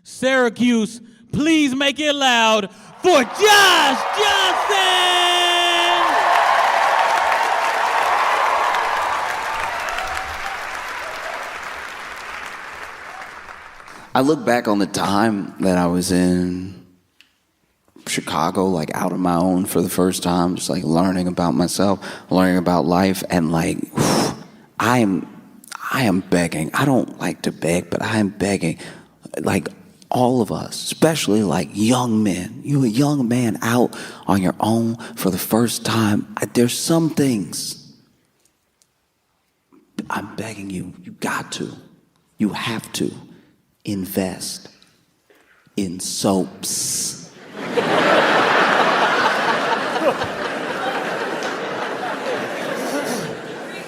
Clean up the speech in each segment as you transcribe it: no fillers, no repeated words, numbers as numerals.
Syracuse, please make it loud for Josh Johnson! I look back on the time that I was in Chicago, like out on my own for the first time, just like learning about myself, learning about life, and like, I am begging. I don't like to beg, but I am begging, like all of us, especially like young men. You a young man out on your own for the first time. There's some things I'm begging you. You got to. You have to invest in soaps.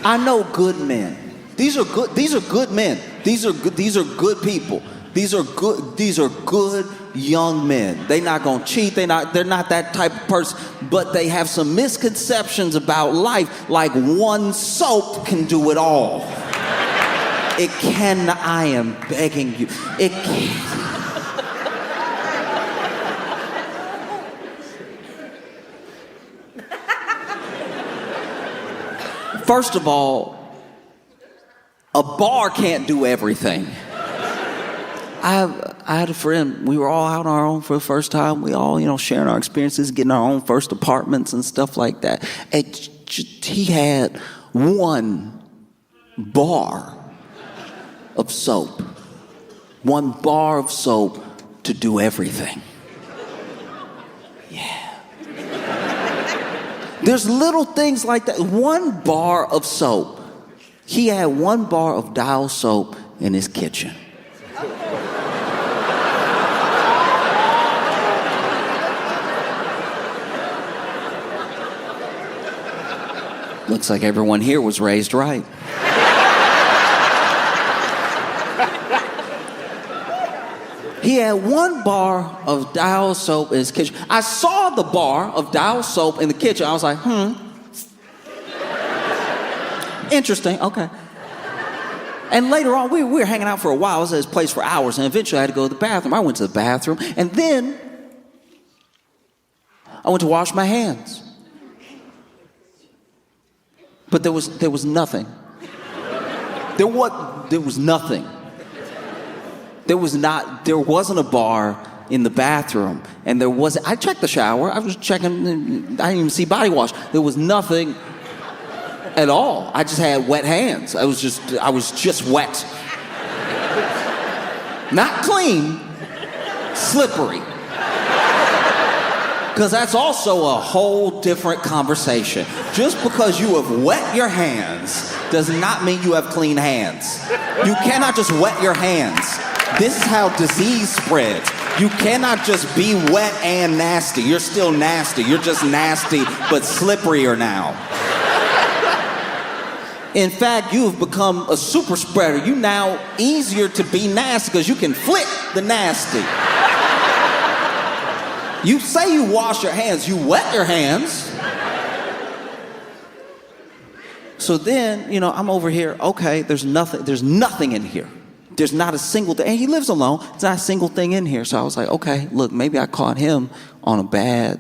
I know good men. These are good men. These are good people. These are good young men. They're not gonna cheat. They're not that type of person. But they have some misconceptions about life, like one soap can do it all. It can. I am begging you. It can. First of all, a bar can't do everything. I had a friend, we were all out on our own for the first time. We all, sharing our experiences, getting our own first apartments and stuff like that. And he had one bar of soap. One bar of soap to do everything. Yeah. There's little things like that. One bar of soap. He had one bar of Dial soap in his kitchen. Looks like everyone here was raised right. He had one bar of Dial soap in his kitchen. I saw the bar of Dial soap in the kitchen. I was like, interesting, okay. And later on, we were hanging out for a while. I was at his place for hours, and eventually I had to go to the bathroom. I went to the bathroom, and then I went to wash my hands. But there was nothing. There was nothing. There wasn't a bar in the bathroom, and I checked the shower. I was checking, I didn't even see body wash. There was nothing at all. I just had wet hands. I was just wet. Not clean, slippery. Because that's also a whole different conversation. Just because you have wet your hands does not mean you have clean hands. You cannot just wet your hands. This is how disease spreads. You cannot just be wet and nasty. You're still nasty. You're just nasty, but slipperier now. In fact, you have become a super spreader. You now easier to be nasty because you can flip the nasty. You say you wash your hands, you wet your hands. So then, I'm over here, okay, there's nothing in here. There's not a single thing, and he lives alone, there's not a single thing in here. So I was like, okay, look, maybe I caught him on a bad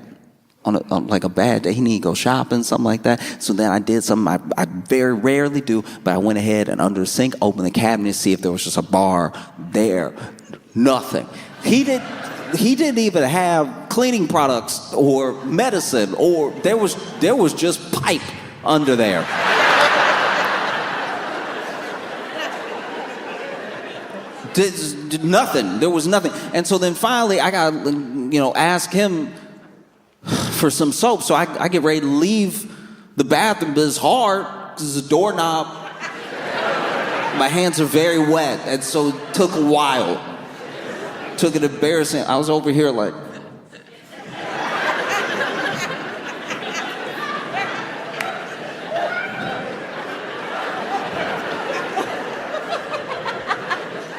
day. He need to go shopping, something like that. So then I did something I very rarely do, but I went ahead and under the sink, opened the cabinet to see if there was just a bar there. Nothing. He didn't even have cleaning products or medicine, or there was just pipe under there. Nothing. There was nothing. And so then finally I got, ask him for some soap. So I get ready to leave the bathroom, but it's hard because it's a doorknob. My hands are very wet, and so it took a while. Took it embarrassing. I was over here like,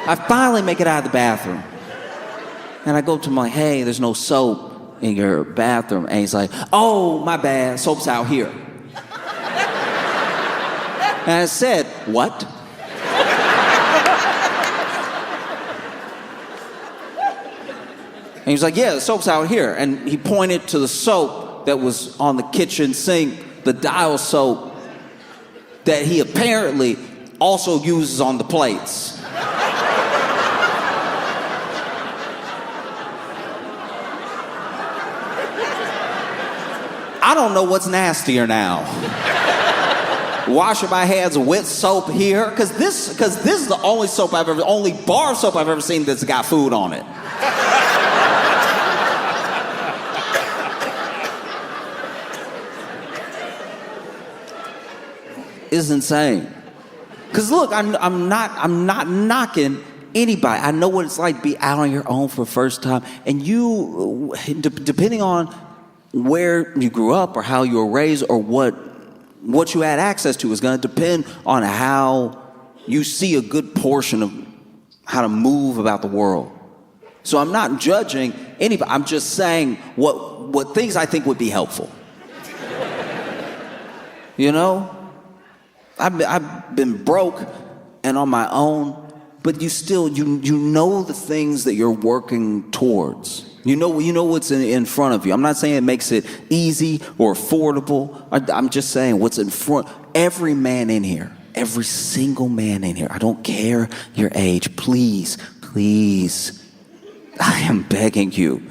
I finally make it out of the bathroom. And I go to him like, hey, there's no soap in your bathroom. And he's like, oh, my bad, soap's out here. And I said, what? he was like, yeah, the soap's out here. And he pointed to the soap that was on the kitchen sink, the Dial soap that he apparently also uses on the plates. I don't know what's nastier now. Washing my hands with soap here, because this is the only bar soap I've ever seen that's got food on it. It's insane. Because look, I'm not knocking anybody. I know what it's like to be out on your own for the first time, and you, depending on where you grew up or how you were raised or what you had access to, is going to depend on how you see a good portion of how to move about the world. So I'm not judging anybody. I'm just saying what things I think would be helpful. You know? I've been broke and on my own, but you know the things that you're working towards. You know what's in front of you. I'm not saying it makes it easy or affordable. I'm just saying what's in front. Every man in here, every single man in here, I don't care your age, please, I am begging you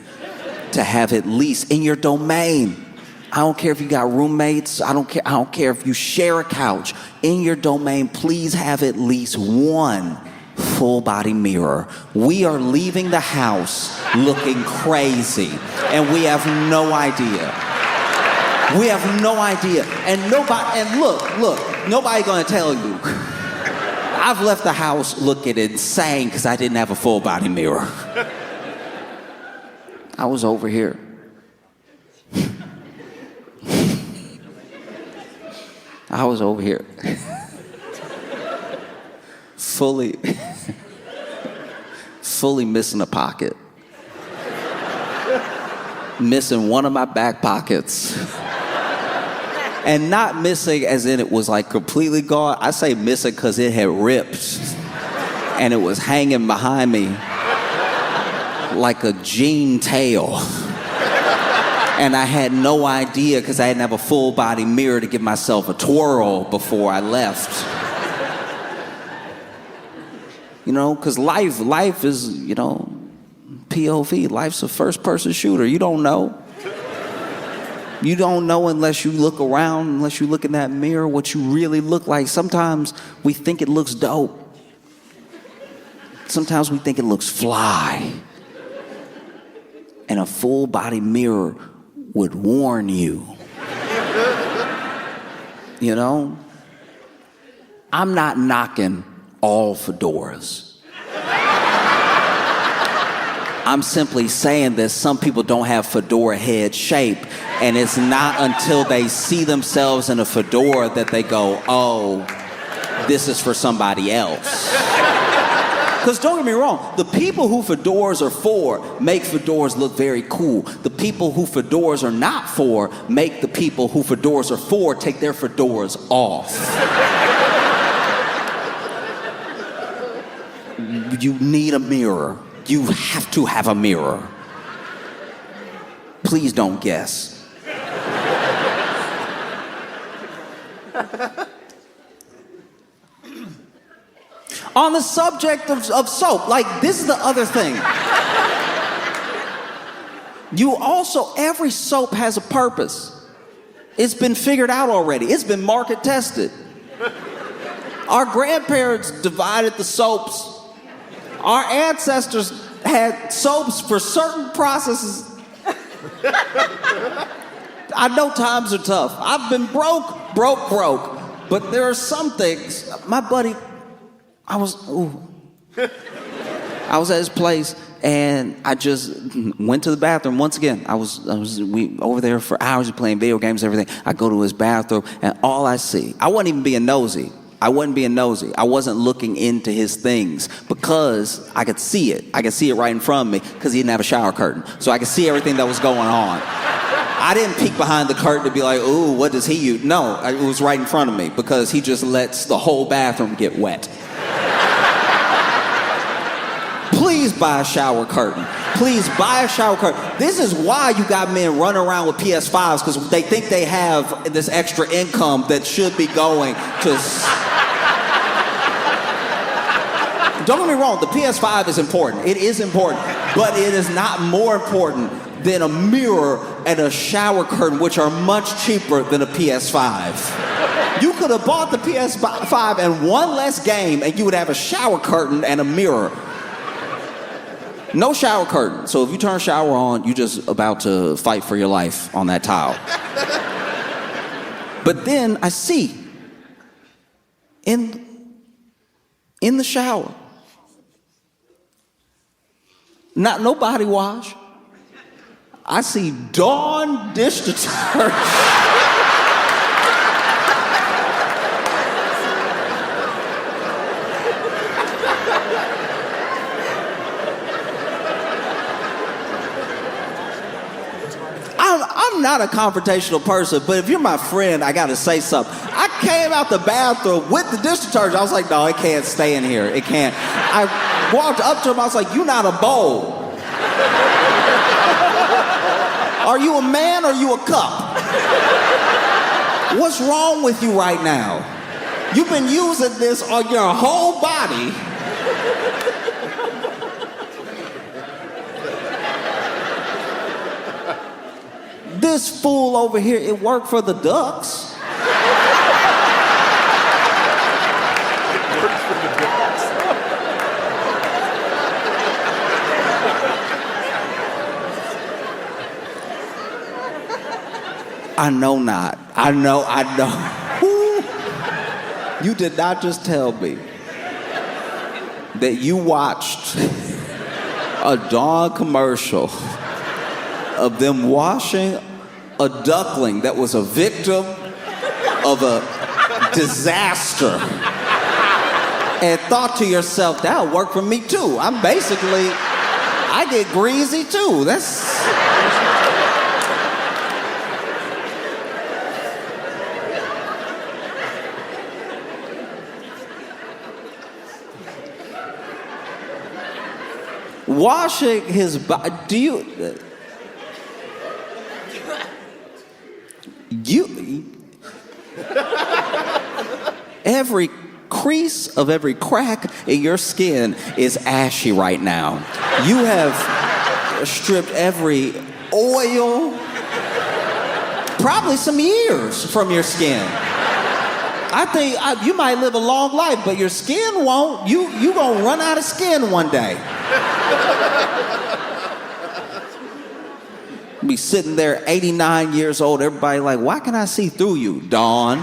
to have at least in your domain. I don't care if you got roommates. I don't care if you share a couch. In your domain, please have at least one full body mirror. We are leaving the house looking crazy, and we have no idea. We have no idea. And nobody gonna tell you. I've left the house looking insane because I didn't have a full body mirror. I was over here. I was over here. Fully missing a pocket. Missing one of my back pockets. And not missing as in it was like completely gone. I say missing because it had ripped. And it was hanging behind me like a jean tail. And I had no idea because I didn't have a full body mirror to give myself a twirl before I left. You know, because life is, you know, POV. Life's a first person shooter. You don't know. You don't know unless you look around, unless you look in that mirror, what you really look like. Sometimes we think it looks dope. Sometimes we think it looks fly. And a full body mirror would warn you. You know? I'm not knocking all fedoras. I'm simply saying that some people don't have fedora head shape, and it's not until they see themselves in a fedora that they go, oh, this is for somebody else. Because don't get me wrong, the people who fedoras are for make fedoras look very cool. The people who fedoras are not for make the people who fedoras are for take their fedoras off. You need a mirror. You have to have a mirror. Please don't guess. On the subject of soap, like this is the other thing. Every soap has a purpose. It's been figured out already. It's been market tested. Our grandparents divided the soaps. Our ancestors had soaps for certain processes. I know times are tough. I've been broke. But there are some things. My buddy, I was at his place and I just went to the bathroom once again. We over there for hours playing video games and everything. I go to his bathroom and all I see, I wasn't even being nosy. I wasn't looking into his things because I could see it. I could see it right in front of me because he didn't have a shower curtain. So I could see everything that was going on. I didn't peek behind the curtain to be like, ooh, what does he use? No, it was right in front of me because he just lets the whole bathroom get wet. Please Please buy a shower curtain. Please buy a shower curtain. This is why you got men running around with PS5s, because they think they have this extra income that should be going to... Don't get me wrong, the PS5 is important. It is important. But it is not more important than a mirror and a shower curtain, which are much cheaper than a PS5. You could have bought the PS5 and one less game, and you would have a shower curtain and a mirror. No shower curtain. So if you turn a shower on, you're just about to fight for your life on that tile. But then I see in the shower, not no body wash, I see Dawn dish detergent. I'm not a confrontational person, but if you're my friend, I gotta say something. I came out the bathroom with the dish detergent. I was like, no, it can't stay in here. It can't. I walked up to him. I was like, you're not a bowl. Are you a man or are you a cup? What's wrong with you right now? You've been using this on your whole body. This fool over here, it worked for the ducks. I know not. I know. You did not just tell me that you watched a Dawn commercial of them washing a duckling that was a victim of a disaster and thought to yourself, that'll work for me too. I get greasy too. Washing his body. Do you every crease of every crack in your skin is ashy right now. You have stripped every oil, probably some years from your skin. I think you might live a long life, but your skin won't. You gonna run out of skin one day. Be sitting there 89 years old, everybody like, why can I see through you, Dawn?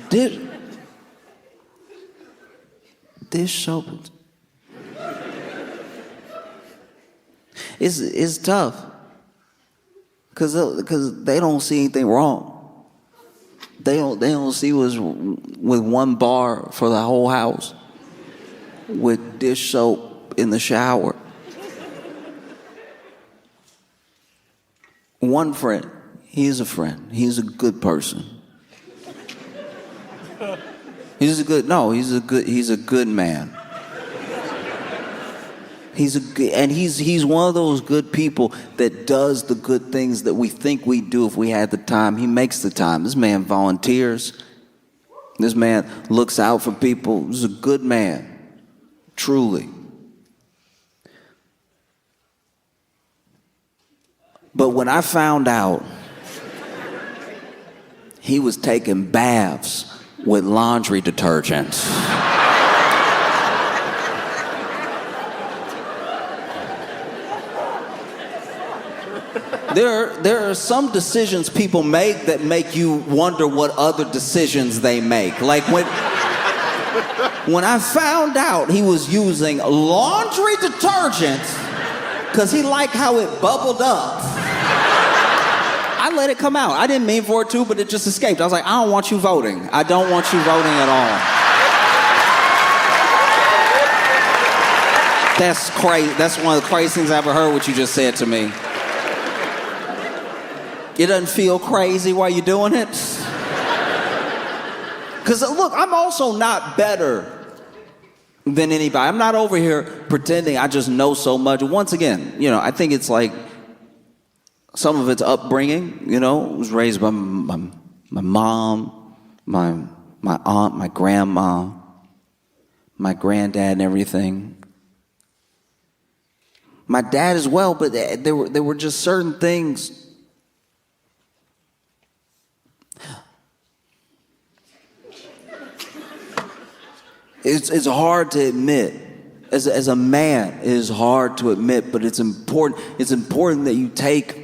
Dish soap is tough because they don't see anything wrong. They don't see what's with one bar for the whole house with dish soap in the shower. One friend, he's a friend. He's a good person. He's a good man. He's one of those good people that does the good things that we think we do if we had the time. He makes the time. This man volunteers. This man looks out for people. He's a good man. Truly. But when I found out he was taking baths with laundry detergent, there are some decisions people make that make you wonder what other decisions they make. Like when I found out he was using laundry detergent because he liked how it bubbled up, I let it come out. I didn't mean for it to, but it just escaped. I was like, I don't want you voting. I don't want you voting at all. That's crazy. That's one of the craziest things I ever heard what you just said to me. It doesn't feel crazy while you're doing it? Because look, I'm also not better than anybody. I'm not over here pretending I just know so much. Once again, I think it's like some of it's upbringing. I was raised by my mom, my aunt, my grandma, my granddad, and everything. My dad as well, but there were just certain things. It's hard to admit. As a man, it is hard to admit, but it's important. It's important that you take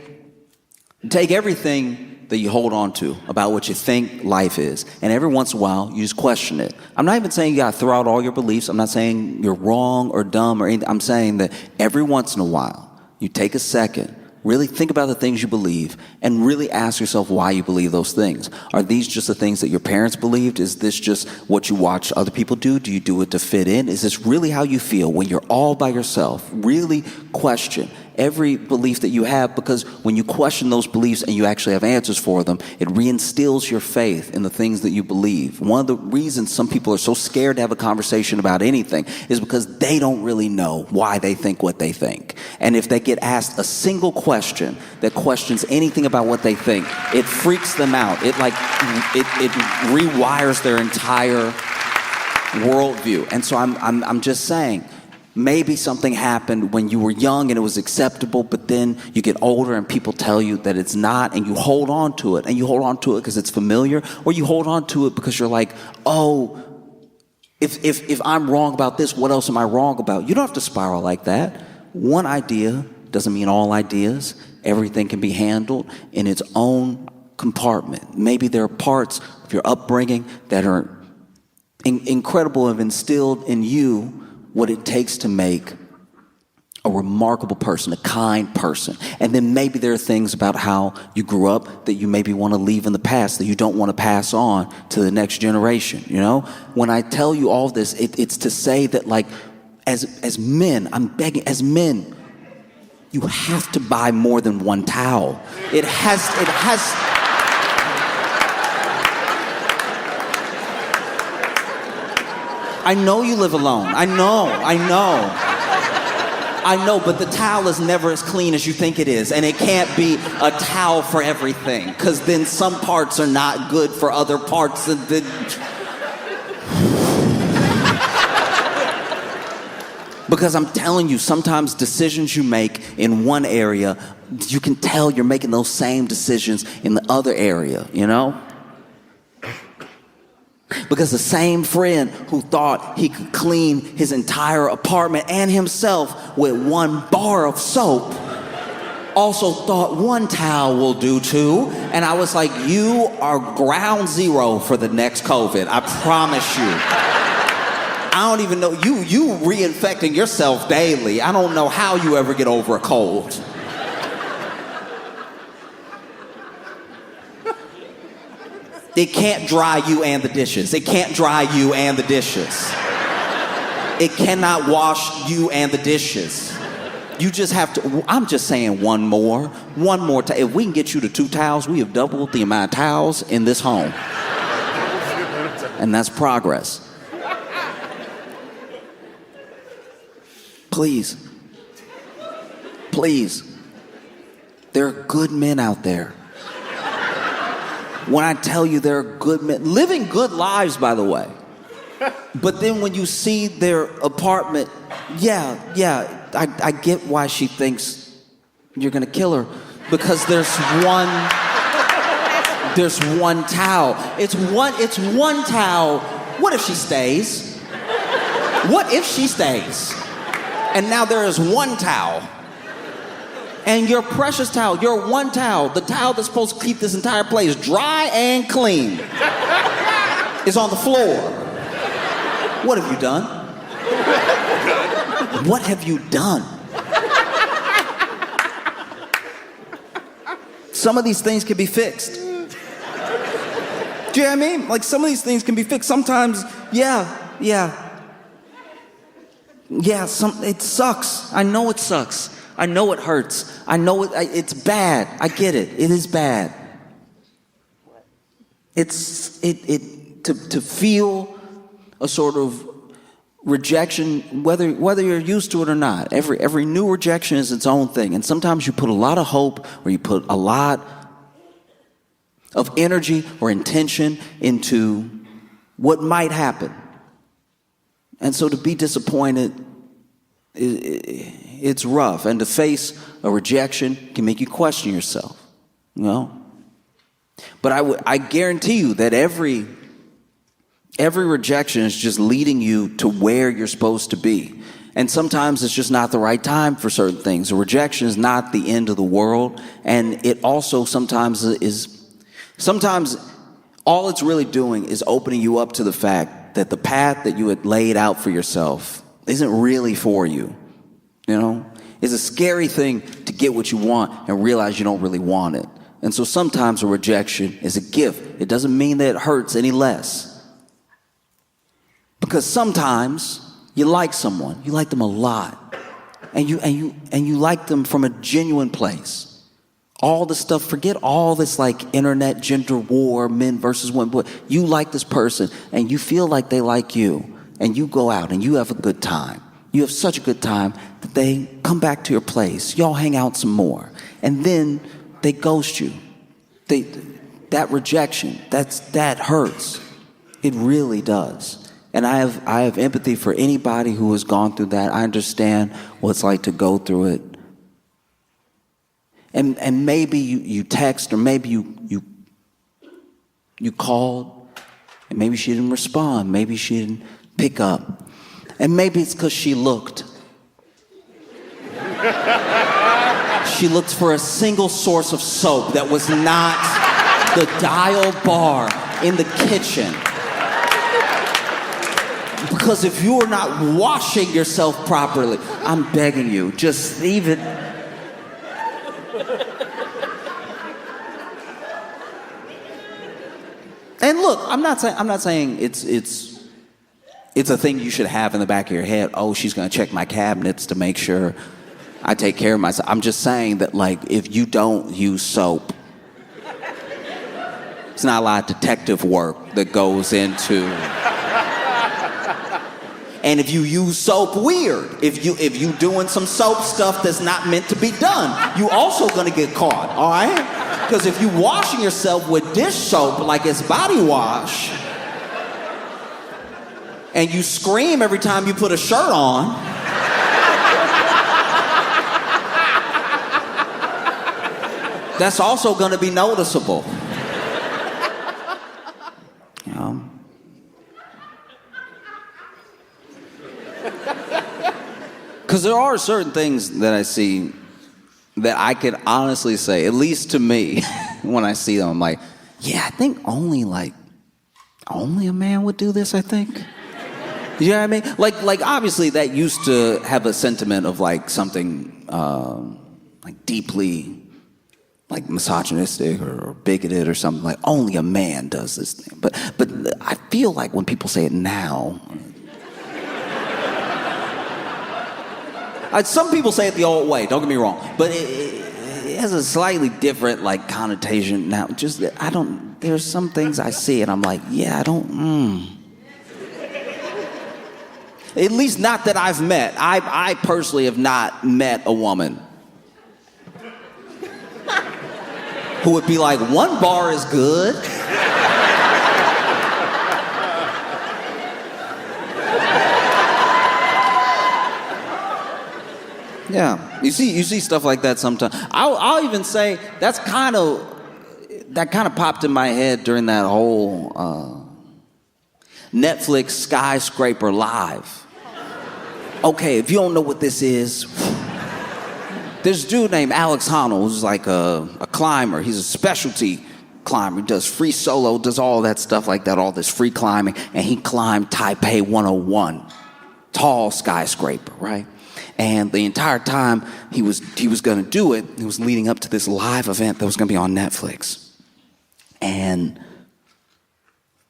everything that you hold on to about what you think life is, and every once in a while, you just question it. I'm not even saying you gotta throw out all your beliefs. I'm not saying you're wrong or dumb or anything. I'm saying that every once in a while, you take a second, really think about the things you believe, and really ask yourself why you believe those things. Are these just the things that your parents believed? Is this just what you watch other people do? Do you do it to fit in? Is this really how you feel when you're all by yourself? Really question every belief that you have, because when you question those beliefs and you actually have answers for them, it reinstills your faith in the things that you believe. One of the reasons some people are so scared to have a conversation about anything is because they don't really know why they think what they think. And if they get asked a single question that questions anything about what they think, it freaks them out. It rewires their entire worldview. And so I'm just saying, maybe something happened when you were young and it was acceptable, but then you get older and people tell you that it's not, and you hold on to it. And you hold on to it because it's familiar, or you hold on to it because you're like, oh, if I'm wrong about this, what else am I wrong about? You don't have to spiral like that. One idea doesn't mean all ideas. Everything can be handled in its own compartment. Maybe there are parts of your upbringing that are incredible, have instilled in you what it takes to make a remarkable person, a kind person. And then maybe there are things about how you grew up that you maybe want to leave in the past, that you don't want to pass on to the next generation. When I tell you all this, it's to say that, like, as men, I'm begging, as men, you have to buy more than one towel. It has. I know you live alone. I know, but the towel is never as clean as you think it is, and it can't be a towel for everything, because then some parts are not good for other parts. And then because I'm telling you, sometimes decisions you make in one area, you can tell you're making those same decisions in the other area, Because the same friend who thought he could clean his entire apartment and himself with one bar of soap also thought one towel will do too. And I was like, you are ground zero for the next COVID. I promise you. I don't even know, you reinfecting yourself daily. I don't know how you ever get over a cold. It can't dry you and the dishes. It can't dry you and the dishes. It cannot wash you and the dishes. You just have to, I'm just saying one more time. If we can get you to 2 towels, we have doubled the amount of towels in this home. And that's progress. Please. There are good men out there. When I tell you there are good men, living good lives, by the way. But then when you see their apartment, I get why she thinks you're gonna kill her. Because there's one towel. It's one towel. What if she stays? And now there is one towel. And your precious towel, your one towel, the towel that's supposed to keep this entire place dry and clean, is on the floor. What have you done? What have you done? Some of these things can be fixed. Do you know what I mean? Like, some of these things can be fixed. Sometimes, it sucks. I know it sucks. I know it hurts. I know it's bad. I get it. It is bad. to feel a sort of rejection, whether you're used to it or not. Every new rejection is its own thing. And sometimes you put a lot of hope or you put a lot of energy or intention into what might happen. And so to be disappointed, it's rough. And to face a rejection can make you question yourself, you know? But I guarantee you that every rejection is just leading you to where you're supposed to be. And sometimes it's just not the right time for certain things. A rejection is not the end of the world. And it also sometimes all it's really doing is opening you up to the fact that the path that you had laid out for yourself isn't really for you. You know? It's a scary thing to get what you want and realize you don't really want it. And so sometimes a rejection is a gift. It doesn't mean that it hurts any less. Because sometimes you like someone, you like them a lot, and you like them from a genuine place. All the stuff, forget all this like internet gender war, men versus women, but you like this person and you feel like they like you, and you go out and you have a good time. You have such a good time that they come back to your place. Y'all hang out some more, and then they ghost you. That rejection, that hurts. It really does. And I have empathy for anybody who has gone through that. I understand what it's like to go through it. And maybe you text, or maybe you called, and maybe she didn't respond. Maybe she didn't pick up. And maybe it's because she looked. She looked for a single source of soap that was not the dial bar in the kitchen. Because if you are not washing yourself properly, I'm begging you, just leave it. And look, I'm not saying it's a thing you should have in the back of your head. Oh, she's gonna check my cabinets to make sure I take care of myself. I'm just saying that, like, if you don't use soap, it's not a lot of detective work that goes into. And if you use soap weird, if you doing some soap stuff that's not meant to be done, you also gonna get caught, all right? Because if you washing yourself with dish soap like it's body wash, and you scream every time you put a shirt on, that's also gonna be noticeable. Because there are certain things that I see that I could honestly say, at least to me, when I see them, I'm like, yeah, I think only a man would do this, I think. You know what I mean? Like obviously that used to have a sentiment of like something like deeply like misogynistic or bigoted or something, like only a man does this thing. But I feel like when people say it now, some people say it the old way, don't get me wrong, but it has a slightly different like connotation now. Just there's some things I see and I'm like, yeah, At least not that I've met. I personally have not met a woman who would be like, one bar is good. Yeah, you see stuff like that sometimes. I'll even say that kind of popped in my head during that whole Netflix Skyscraper Live. Okay, if you don't know what this is, there's a dude named Alex Honnold who's like a climber. He's a specialty climber. He does free solo, does all that stuff like that, all this free climbing, and he climbed Taipei 101, tall skyscraper, right? And the entire time he was going to do it, it was leading up to this live event that was going to be on Netflix. And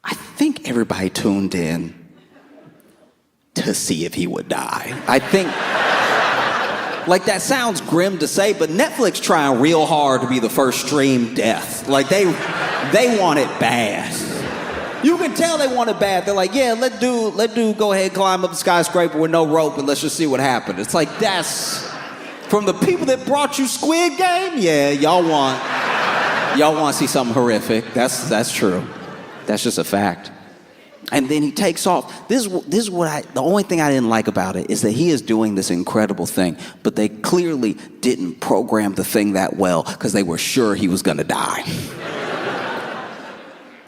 I think everybody tuned in to see if he would die. I think, like, that sounds grim to say, but Netflix trying real hard to be the first stream death. Like, they want it bad. You can tell they want it bad. They're like, yeah, let dude go ahead and climb up the skyscraper with no rope and let's just see what happens. It's like, that's from the people that brought you Squid Game. Yeah, y'all want to see something horrific. That's true. That's just a fact. And then he takes off. This is what the only thing I didn't like about it is that he is doing this incredible thing, but they clearly didn't program the thing that well because they were sure he was gonna die.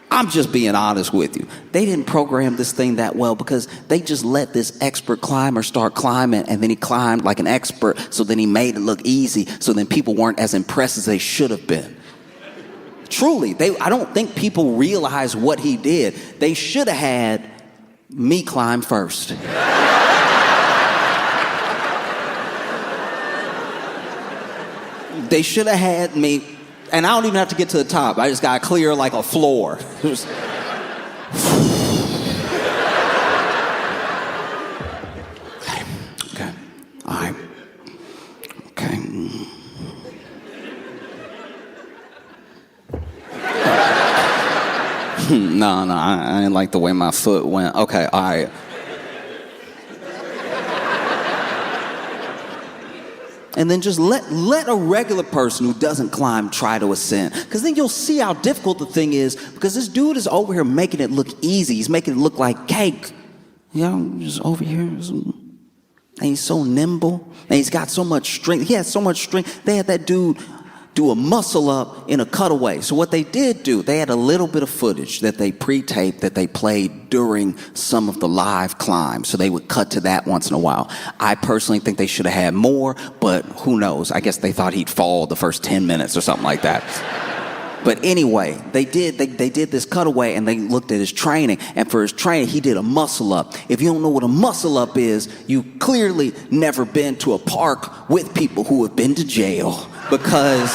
I'm just being honest with you. They didn't program this thing that well because they just let this expert climber start climbing, and then he climbed like an expert, so then he made it look easy, so then people weren't as impressed as they should have been. Truly, I don't think people realize what he did. They should have had me climb first. They should have had me, and I don't even have to get to the top. I just got to clear like a floor. Okay. All right. Okay. No, I didn't like the way my foot went. Okay, all right. And then just let a regular person who doesn't climb try to ascend. Because then you'll see how difficult the thing is, because this dude is over here making it look easy. He's making it look like cake. You know, just over here. And he's so nimble. And he's got so much strength. He has so much strength. They had that dude do a muscle up in a cutaway. So what they did do, they had a little bit of footage that they pre-taped that they played during some of the live climbs. So they would cut to that once in a while. I personally think they should have had more, but who knows? I guess they thought he'd fall the first 10 minutes or something like that. But anyway, they did this cutaway, and they looked at his training. And for his training, he did a muscle up. If you don't know what a muscle up is, you clearly never been to a park with people who have been to jail. Because,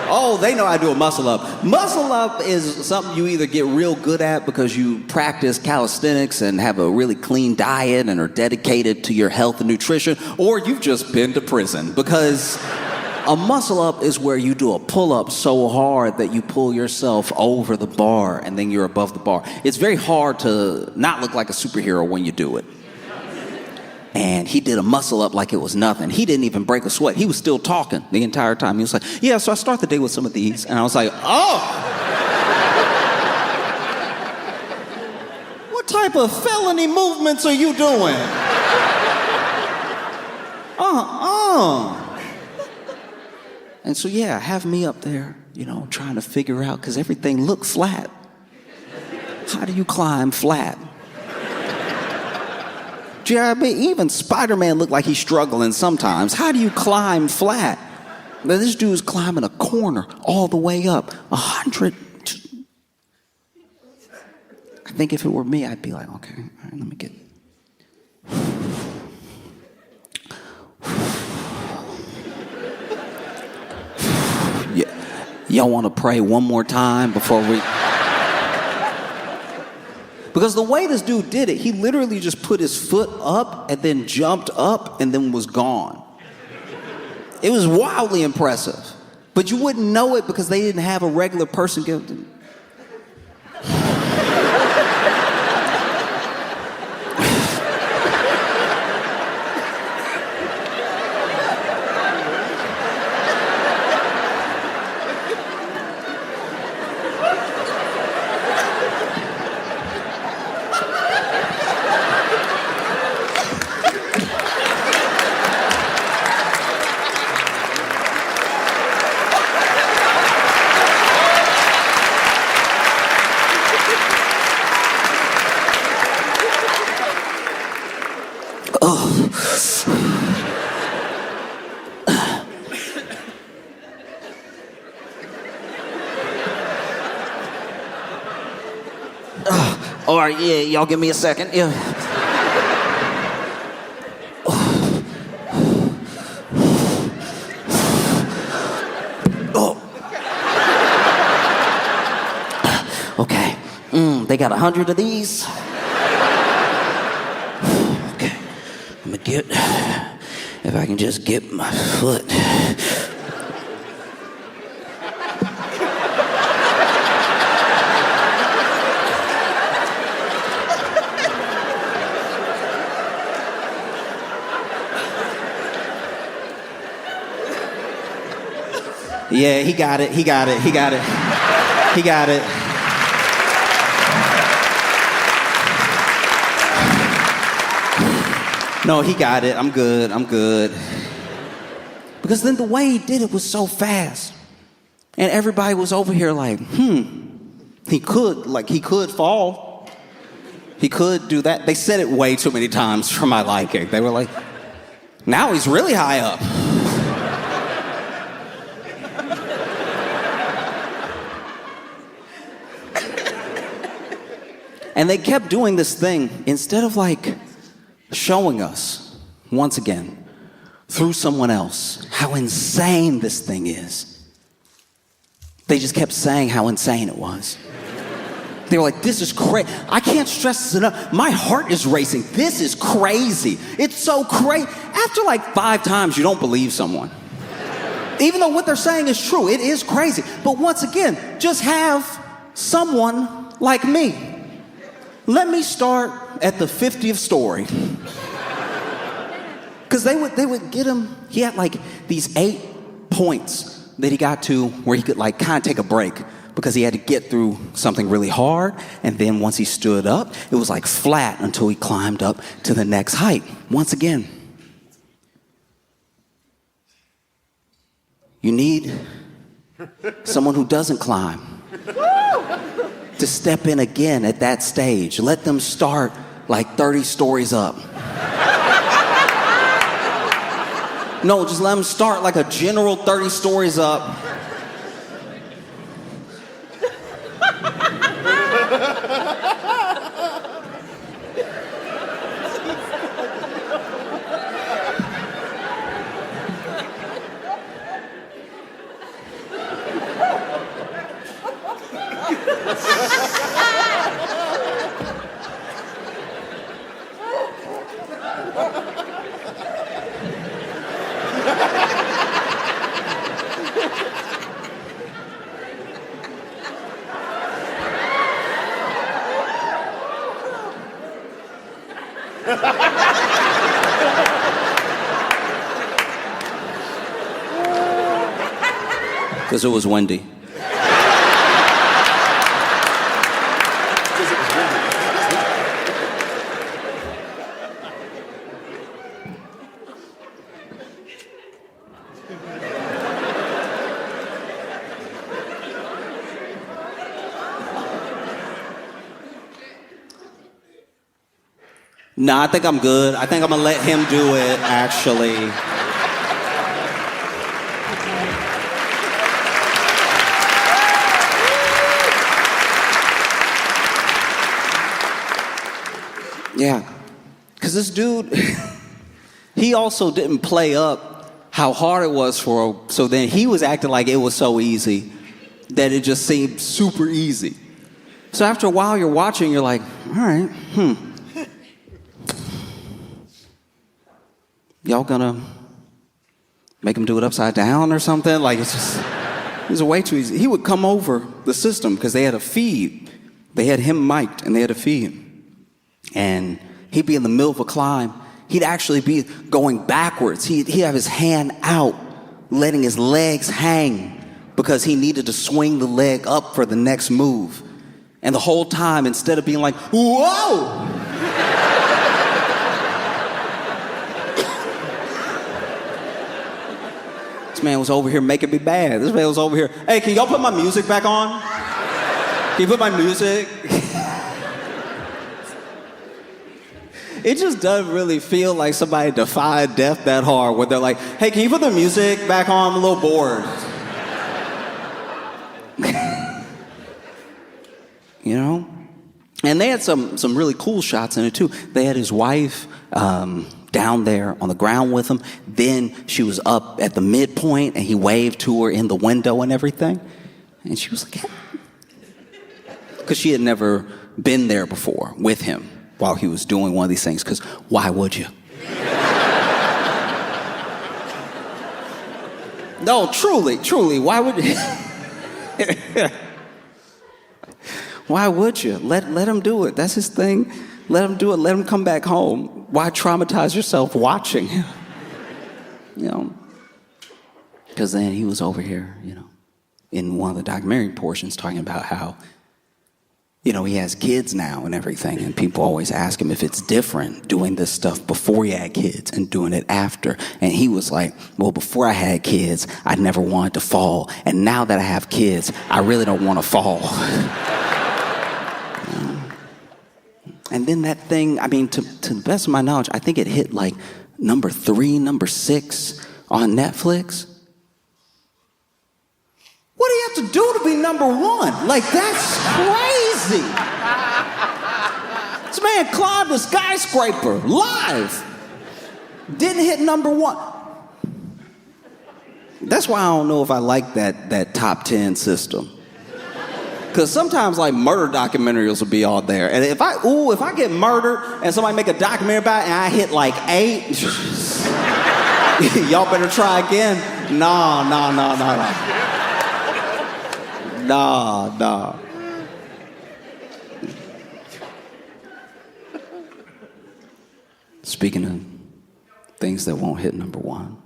oh, they know how to do a muscle up. Muscle up is something you either get real good at because you practice calisthenics and have a really clean diet and are dedicated to your health and nutrition, or you've just been to prison. Because a muscle up is where you do a pull-up so hard that you pull yourself over the bar and then you're above the bar. It's very hard to not look like a superhero when you do it. And he did a muscle up like it was nothing. He didn't even break a sweat. He was still talking the entire time. He was like, yeah, so I start the day with some of these. And I was like, oh. What type of felony movements are you doing? And so, yeah, have me up there, you know, trying to figure out, because everything looked flat. How do you climb flat? Even Spider-Man looked like he's struggling sometimes. How do you climb flat? Now, this dude's climbing a corner all the way up. 100. I think if it were me, I'd be like, okay, all right, let me get. Yeah. Y'all want to pray one more time before we... Because the way this dude did it, he literally just put his foot up and then jumped up and then was gone. It was wildly impressive. But you wouldn't know it because they didn't have a regular person give them. All right, yeah, y'all give me a second. Yeah. Oh. Okay. They got 100 of these. Okay. I'm gonna get, if I can just get my foot. Yeah, he got it. He got it. He got it. He got it. No, he got it. I'm good. I'm good. Because then the way he did it was so fast. And everybody was over here like, he could fall. He could do that. They said it way too many times for my liking. They were like, now he's really high up. And they kept doing this thing instead of like showing us, once again, through someone else, how insane this thing is. They just kept saying how insane it was. They were like, this is crazy. I can't stress this enough. My heart is racing. This is crazy. It's so crazy. After like 5 times, you don't believe someone. Even though what they're saying is true, it is crazy. But once again, just have someone like me. Let me start at the 50th story. Because they would get him, he had like these 8 points that he got to where he could like kind of take a break because he had to get through something really hard. And then once he stood up, it was like flat until he climbed up to the next height. Once again, you need someone who doesn't climb to step in again at that stage. Let them start like 30 stories up. No, just let them start like a general 30 stories up. Because it was windy. No, I think I'm good. I think I'm gonna let him do it, actually. Yeah, because this dude, he also didn't play up how hard it was for him, so then he was acting like it was so easy that it just seemed super easy. So after a while you're watching, you're like, all right, y'all gonna make him do it upside down or something? Like, it was way too easy. He would come over the system because they had a feed. They had him mic'd and they had a feed. And he'd be in the middle of a climb. He'd actually be going backwards. He'd have his hand out, letting his legs hang because he needed to swing the leg up for the next move. And the whole time, instead of being like, whoa! This man was over here making me bad. This man was over here, hey, can y'all put my music back on? Can you put my music? It just doesn't really feel like somebody defied death that hard where they're like, hey, can you put the music back on? I'm a little bored. You know? And they had some really cool shots in it too. They had his wife down there on the ground with him. Then she was up at the midpoint and he waved to her in the window and everything. And she was like, hey. Because she had never been there before with him while he was doing one of these things, because why would you? No, truly, why would you? Why would you? Let him do it. That's his thing. Let him do it. Let him come back home. Why traumatize yourself watching him? You know? Because then he was over here, in one of the documentary portions talking about how, he has kids now and everything, and people always ask him if it's different doing this stuff before he had kids and doing it after. And he was like, well, before I had kids, I never wanted to fall. And now that I have kids, I really don't want to fall. And then that thing, to the best of my knowledge, I think it hit like number 3, number 6 on Netflix. What do you have to do to be number 1? Like, that's crazy. This man climbed a skyscraper live. Didn't hit number 1. That's why I don't know if I like that top 10 system. Because sometimes, like, murder documentaries will be all there. And if I get murdered and somebody make a documentary about it and I hit like 8, y'all better try again. No. Nah. Speaking of things that won't hit number 1.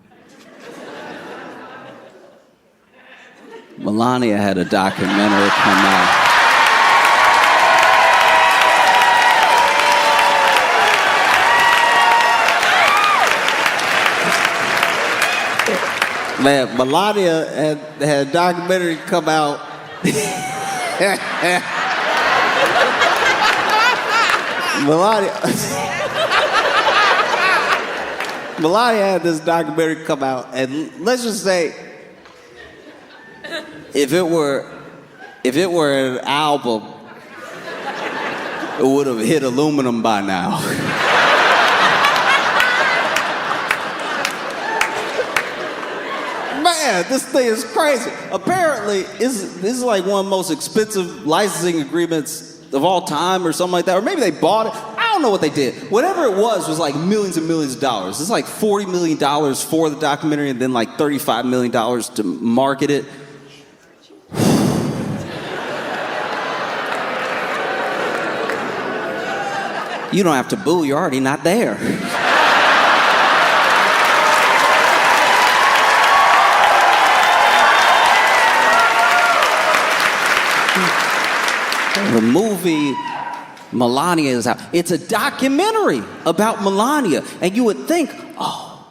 Melania had a documentary come out. Man, Melania had a documentary come out. Melania had this documentary come out, and let's just say, if it were an album, it would have hit aluminum by now. Man, this thing is crazy. Apparently, this is like one of the most expensive licensing agreements of all time or something like that. Or maybe they bought it. I don't know what they did. Whatever it was like millions and millions of dollars. It's like $40 million for the documentary and then like $35 million to market it. You don't have to boo, you're already not there. The movie Melania is out. It's a documentary about Melania. And you would think, oh,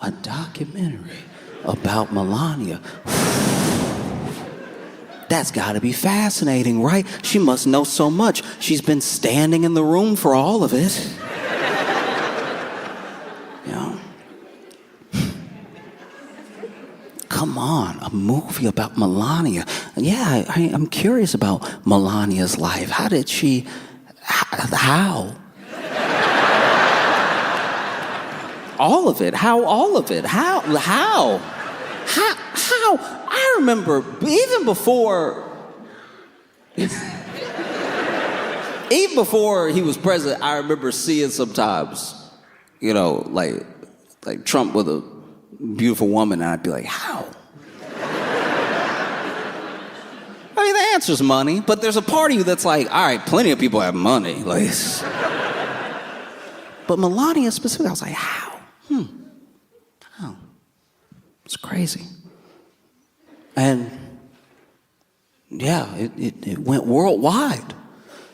a documentary about Melania. That's got to be fascinating, right? She must know so much. She's been standing in the room for all of it. Come on, a movie about Melania. Yeah, I'm curious about Melania's life. How did she... How? All of it. How all of it? How? I remember even before he was president, I remember seeing sometimes, like Trump with a beautiful woman, and I'd be like, how? I mean, the answer's money, but there's a part of you that's like, all right, plenty of people have money. Like, but Melania specifically, I was like, how? How? It's crazy. And yeah, it went worldwide.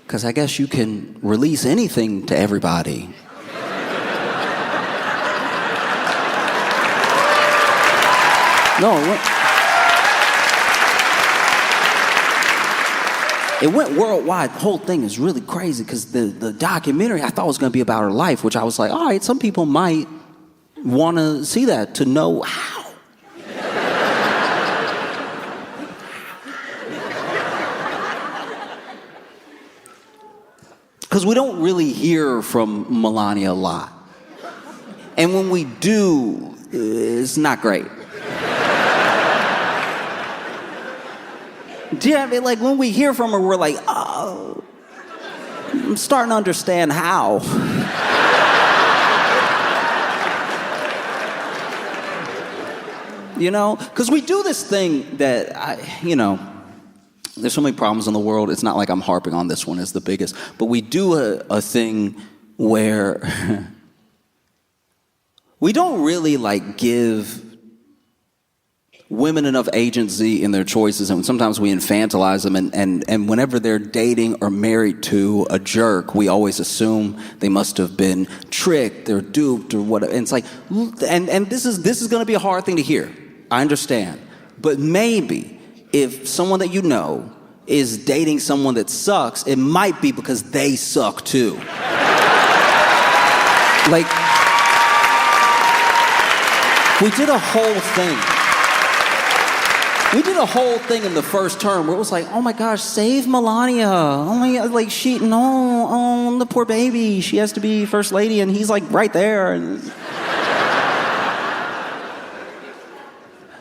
Because I guess you can release anything to everybody. No, it went worldwide. The whole thing is really crazy because the documentary I thought was going to be about her life, which I was like, all right, some people might want to see that to know how. Because we don't really hear from Melania a lot. And when we do, it's not great. Do you know what I mean? Like, when we hear from her, we're like, oh, I'm starting to understand how. Because we do this thing that, there's so many problems in the world. It's not like I'm harping on this one as the biggest. But we do a thing where we don't really, give women enough agency in their choices, and sometimes we infantilize them, and whenever they're dating or married to a jerk, we always assume they must have been tricked or duped or whatever. And it's like, and this is going to be a hard thing to hear. I understand. But maybe if someone that you know is dating someone that sucks, it might be because they suck too. Like, we did a whole thing. We did a whole thing in the first term where it was like, oh my gosh, save Melania. Oh my God, like the poor baby. She has to be first lady, and he's like right there.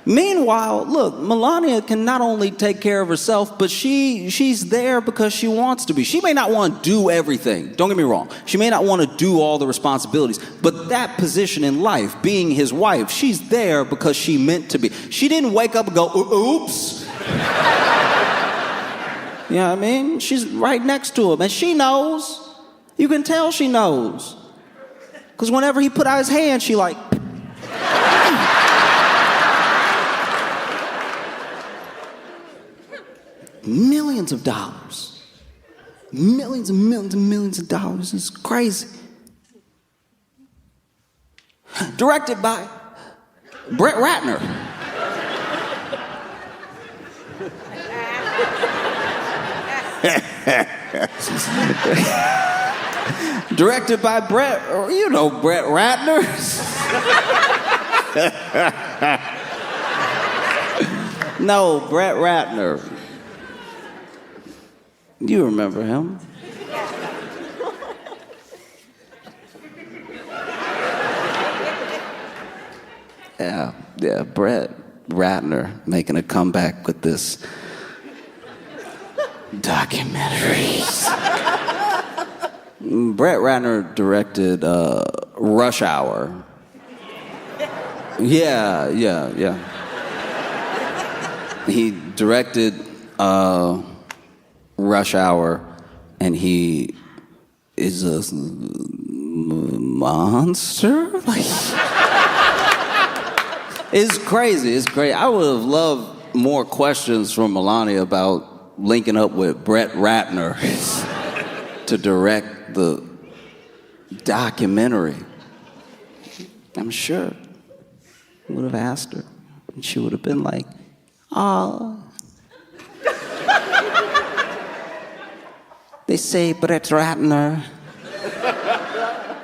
Meanwhile, look, Melania can not only take care of herself, but she's there because she wants to be. She may not want to do everything. Don't get me wrong. She may not want to do all the responsibilities, but that position in life, being his wife, she's there because she meant to be. She didn't wake up and go, oops. You know what I mean? She's right next to him, and she knows. You can tell she knows. Because whenever he put out his hand, she like... Millions of dollars. Millions and millions and millions of dollars. It's crazy. Directed by Brett Ratner. Directed by Brett Ratner. No, Brett Ratner. You remember him. Yeah, Brett Ratner making a comeback with this documentary. Brett Ratner directed Rush Hour. Yeah. He directed Rush Hour, and he is a monster? It's crazy. It's great. I would have loved more questions from Melania about linking up with Brett Ratner to direct the documentary. I'm sure I would have asked her, and she would have been like, oh. They say Brett Ratner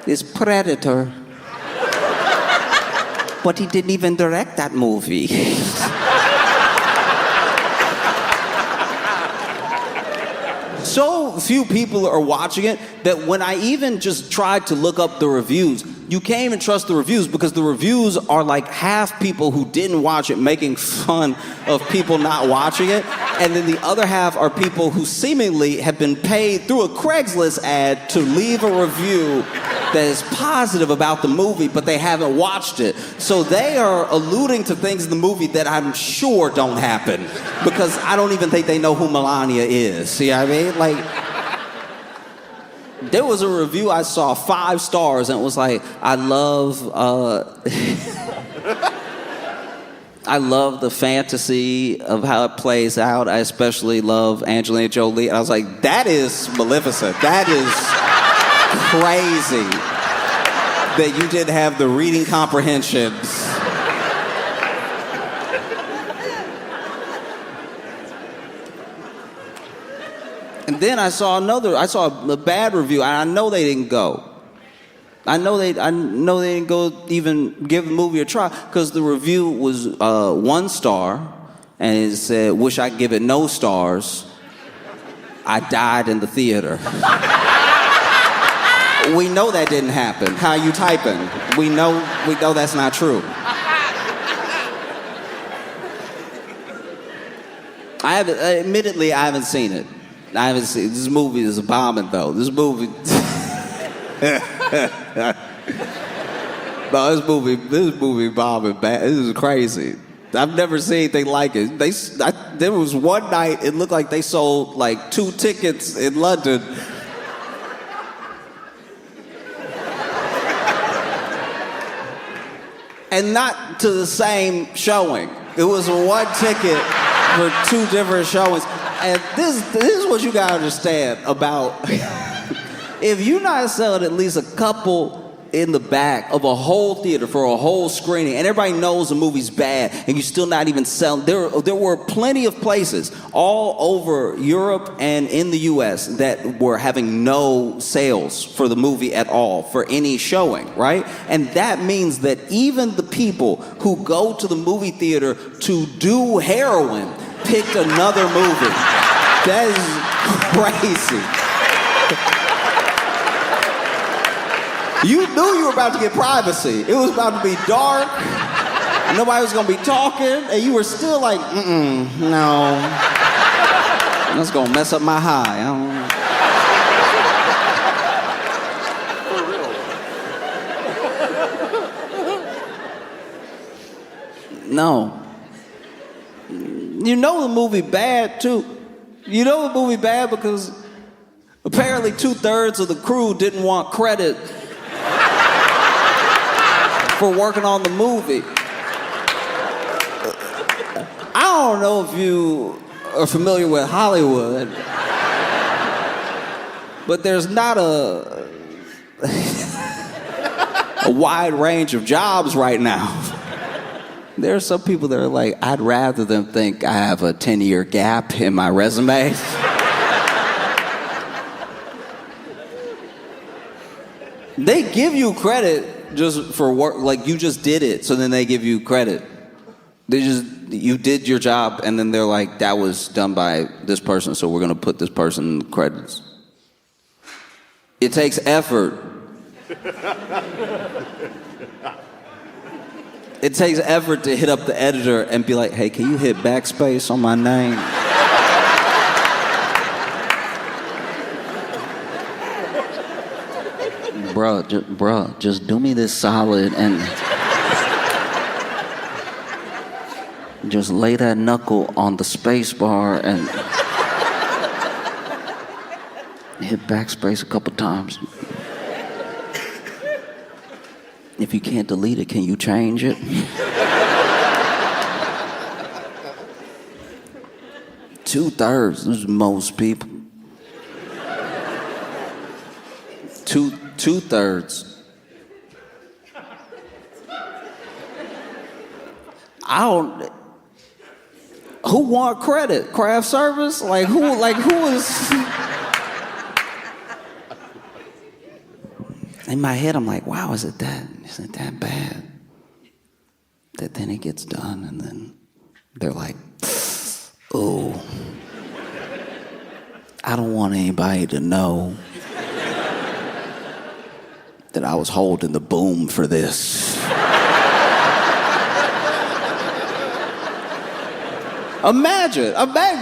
is Predator, but he didn't even direct that movie. So few people are watching it that when I even just tried to look up the reviews, you can't even trust the reviews because the reviews are like half people who didn't watch it making fun of people not watching it, and then the other half are people who seemingly have been paid through a Craigslist ad to leave a review that is positive about the movie, but they haven't watched it. So they are alluding to things in the movie that I'm sure don't happen because I don't even think they know who Melania is. See what I mean? Like, there was a review I saw, 5 stars, and it was like, I love the fantasy of how it plays out. I especially love Angelina Jolie. And I was like, that is Maleficent. That is crazy that you didn't have the reading comprehensions. And then I saw a bad review, and I know they didn't go. I know they didn't go even give the movie a try because the review was 1 star, and it said, "Wish I could give it no stars. I died in the theater." We know that didn't happen. How you typing? We know that's not true. Admittedly, I haven't seen it. This movie is a bombing though. This movie. No, this movie bombing bad. This is crazy. I've never seen anything like it. There was one night it looked like they sold like 2 tickets in London. And not to the same showing. It was one ticket for 2 different showings. And this is what you gotta understand about if you're not selling at least a couple in the back of a whole theater for a whole screening, and everybody knows the movie's bad, and you're still not even selling. There were plenty of places all over Europe and in the US that were having no sales for the movie at all, for any showing, right? And that means that even the people who go to the movie theater to do heroin picked another movie. That is crazy. You knew you were about to get privacy. It was about to be dark. Nobody was gonna be talking, and you were still like, no. That's gonna mess up my high. No. You know the movie bad, too. You know the movie bad because apparently 2/3 of the crew didn't want credit for working on the movie. I don't know if you are familiar with Hollywood, but there's not a wide range of jobs right now. There are some people that are like, I'd rather them think I have a 10-year gap in my resume. They give you credit just for work, like you just did it, so then they give you credit. You did your job, and then they're like, that was done by this person, so we're gonna put this person in the credits. It takes effort. It takes effort to hit up the editor and be like, hey, can you hit backspace on my name? Bruh, just do me this solid and just lay that knuckle on the space bar and hit backspace a couple times. If you can't delete it, can you change it? Two-thirds, this is most people. Two-thirds. Who want credit? Craft service? Who is? In my head, I'm like, wow, is it that bad? That then it gets done, and then they're like, oh, I don't want anybody to know that I was holding the boom for this. Imagine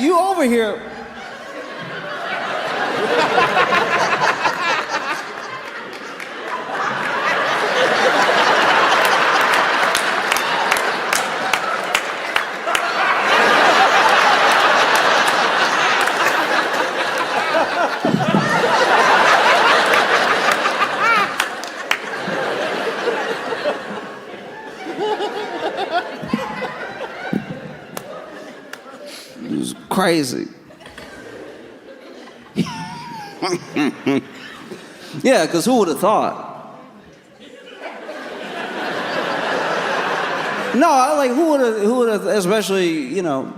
you over here. It was crazy. Yeah, because who would have thought? No, who would have, especially, you know,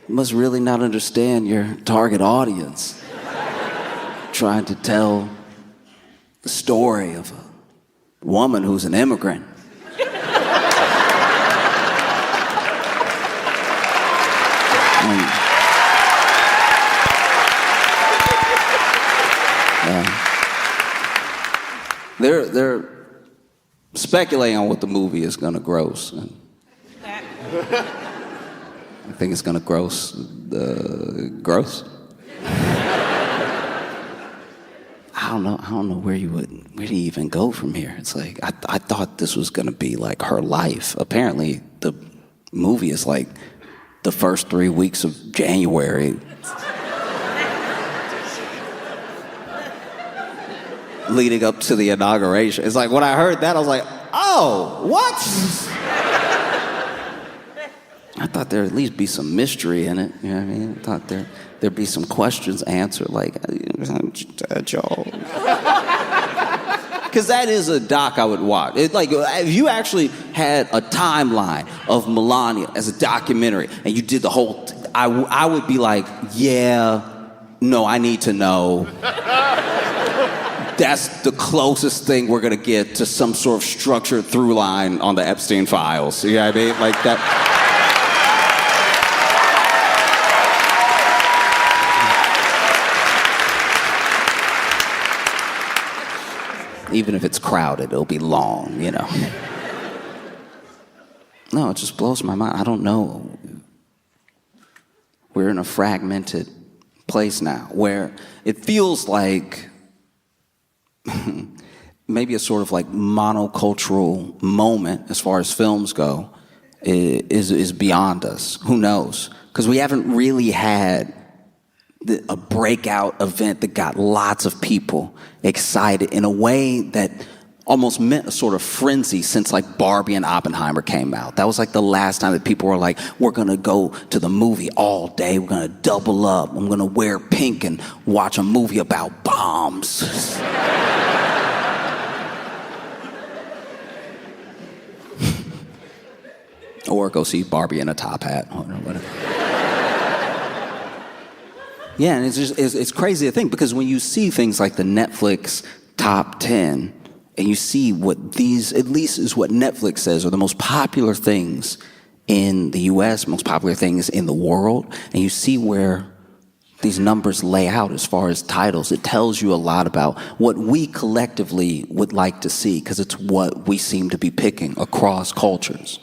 must really not understand your target audience. Trying to tell the story of a woman who's an immigrant. They're speculating on what the movie is going to gross. And I think it's going to gross. I don't know where do you even go from here? It's like I thought this was going to be like her life. Apparently, the movie is like the first 3 weeks of January. leading up to the inauguration. It's like when I heard that, I was like, oh, what? I thought there'd at least be some mystery in it. You know what I mean? I thought there'd be some questions answered, like, Joe. Because that is a doc I would watch. Like, if you actually had a timeline of Melania as a documentary, and you did the whole, I would be like, yeah, no, I need to know. That's the closest thing we're gonna get to some sort of structured through line on the Epstein files. You know what I mean? Like that. Even if it's crowded, it'll be long, you know. No, it just blows my mind. I don't know. We're in a fragmented place now where it feels like maybe a sort of like monocultural moment as far as films go is beyond us. Who knows? Because we haven't really had a breakout event that got lots of people excited in a way that almost meant a sort of frenzy since like Barbie and Oppenheimer came out. That was like the last time that people were like, we're gonna go to the movie all day, we're gonna double up, I'm gonna wear pink and watch a movie about bombs. Or go see Barbie in a top hat or whatever. Yeah, and it's crazy to think, because when you see things like the Netflix top 10, and you see what these, at least is what Netflix says, are the most popular things in the US, most popular things in the world, and you see where these numbers lay out as far as titles, it tells you a lot about what we collectively would like to see, because it's what we seem to be picking across cultures.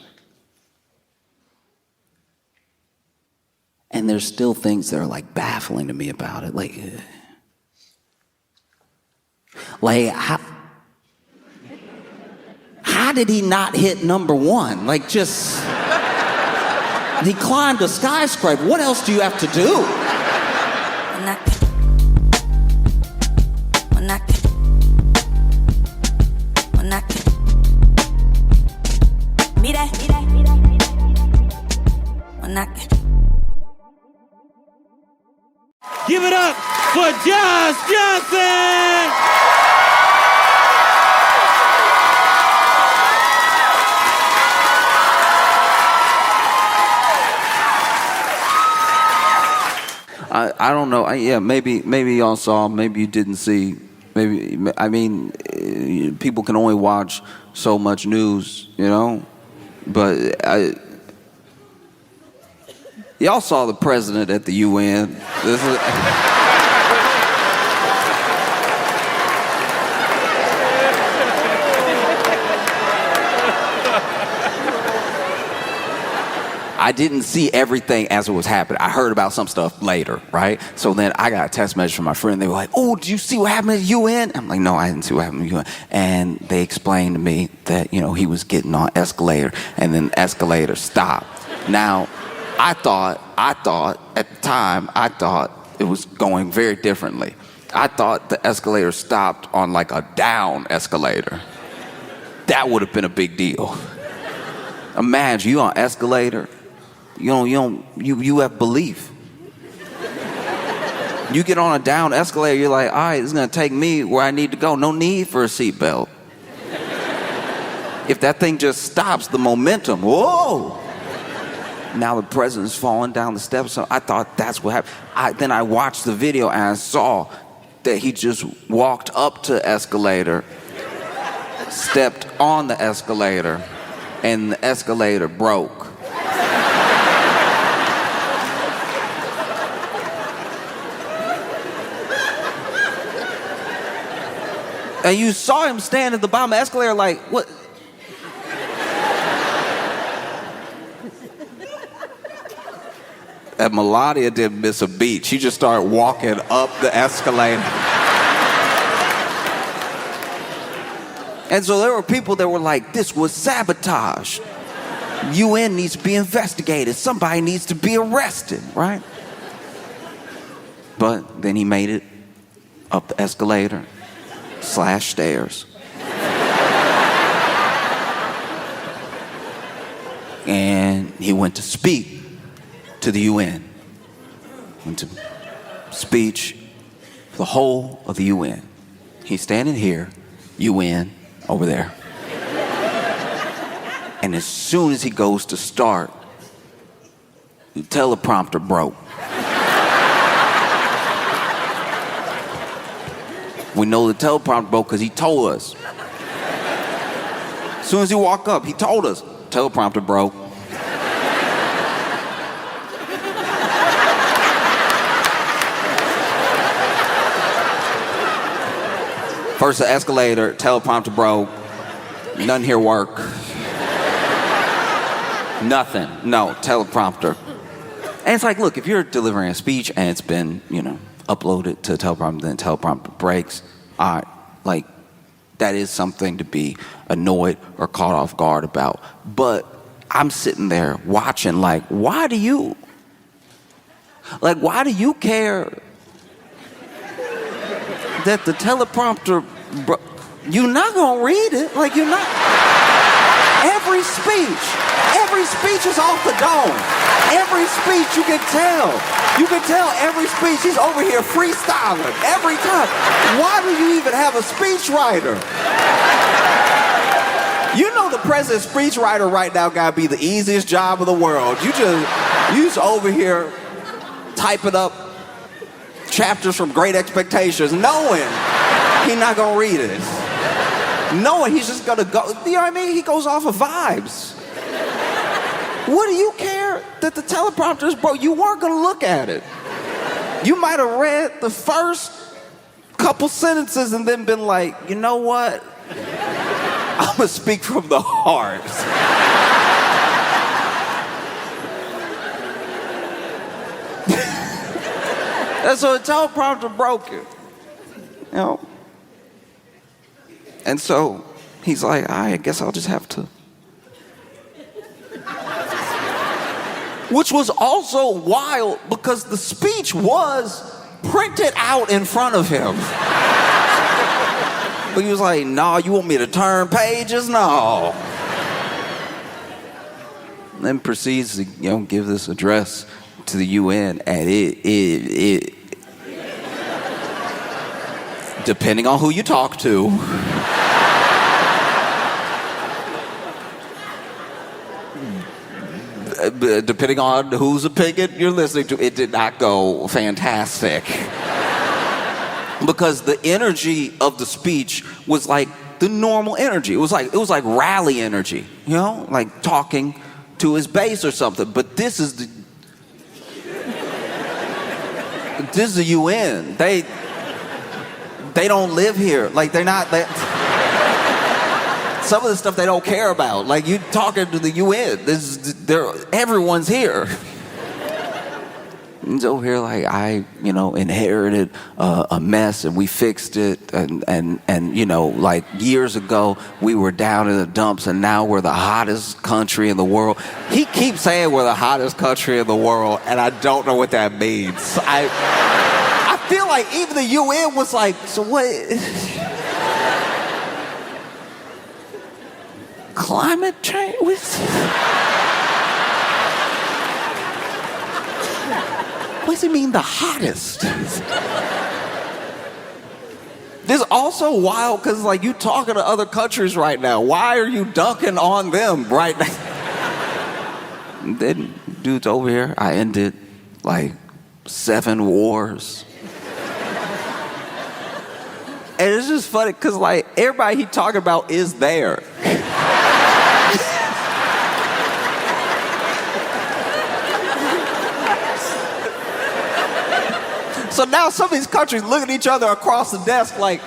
And there's still things that are like baffling to me about it. Like how did he not hit number one? Like, just, he climbed a skyscraper. What else do you have to do? Give it up for Josh Johnson! I don't know. Maybe y'all saw, maybe you didn't see. Maybe, I mean, people can only watch so much news, you know? But y'all saw the president at the UN. This is... I didn't see everything as it was happening. I heard about some stuff later, right? So then I got a text message from my friend. They were like, oh, did you see what happened at the UN? I'm like, no, I didn't see what happened at the UN. And they explained to me that, you know, he was getting on escalator, and then the escalator stopped. Now, I thought at the time, I thought it was going very differently. I thought the escalator stopped on like a down escalator. That would have been a big deal. Imagine you on escalator. You have belief. You get on a down escalator, you're like, all right, it's gonna take me where I need to go. No need for a seatbelt. If that thing just stops, the momentum, whoa! Now the president's falling down the steps. So I thought that's what happened. Then I watched the video and I saw that he just walked up to the escalator, stepped on the escalator, and the escalator broke. And you saw him stand at the bottom of the escalator like, what? And Melania didn't miss a beat. She just started walking up the escalator. And so there were people that were like, this was sabotage. UN needs to be investigated. Somebody needs to be arrested, right? But then he made it up the escalator. / stairs. And he went to speak to the UN. Went to speech for the whole of the UN. He's standing here, UN, over there. And as soon as he goes to start, the teleprompter broke. We know the teleprompter broke because he told us. As soon as he walked up, he told us, teleprompter broke. First the escalator, teleprompter broke. Nothing here work. Nothing. No, teleprompter. And it's like, look, if you're delivering a speech and it's been, uploaded to teleprompter, then teleprompter breaks, all right, like, that is something to be annoyed or caught off guard about. But I'm sitting there watching, like, why do you care that the teleprompter, you're not gonna read it, like you're not. Every speech is off the dome. Every speech you can tell every speech he's over here freestyling every time. Why do you even have a speechwriter? You know the president's speechwriter right now gotta be the easiest job of the world. You just over here typing up chapters from Great Expectations, knowing he's not gonna read it. Knowing he's just gonna go, you know what I mean? He goes off of vibes. What do you care that the teleprompter's broke? You weren't gonna look at it. You might have read the first couple sentences and then been like, you know what? I'm gonna speak from the heart. And so the teleprompter broke it, And so he's like, I guess I'll just have to. Which was also wild because the speech was printed out in front of him. But he was like, no, you want me to turn pages? No. And then proceeds to, give this address to the UN, and it depending on who you talk to, depending on whose opinion you're listening to, it did not go fantastic. Because the energy of the speech was like the normal energy. It was like rally energy, like talking to his base or something. But this is the UN. They don't live here. Like they're not. Some of the stuff they don't care about. Like you talking to the UN. Everyone's here. He's over here like I inherited a mess and we fixed it and like years ago we were down in the dumps and now we're the hottest country in the world. He keeps saying we're the hottest country in the world and I don't know what that means. I feel like even the UN was like, so what? Climate change? What does it mean the hottest? This is also wild because like you talking to other countries right now. Why are you dunking on them right now? Then dude's over here. I ended like 7 wars. And it's just funny because like everybody he talking about is there. So now some of these countries look at each other across the desk like,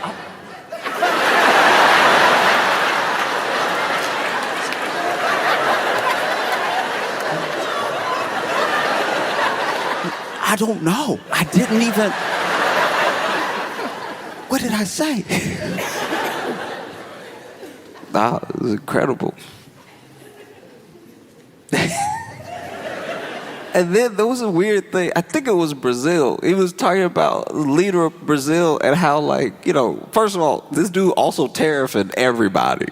I don't know. I didn't even, what did I say? Nah, it was incredible. And then there was a weird thing. I think it was Brazil. He was talking about the leader of Brazil and how, like, you know, first of all, this dude also tariffing everybody.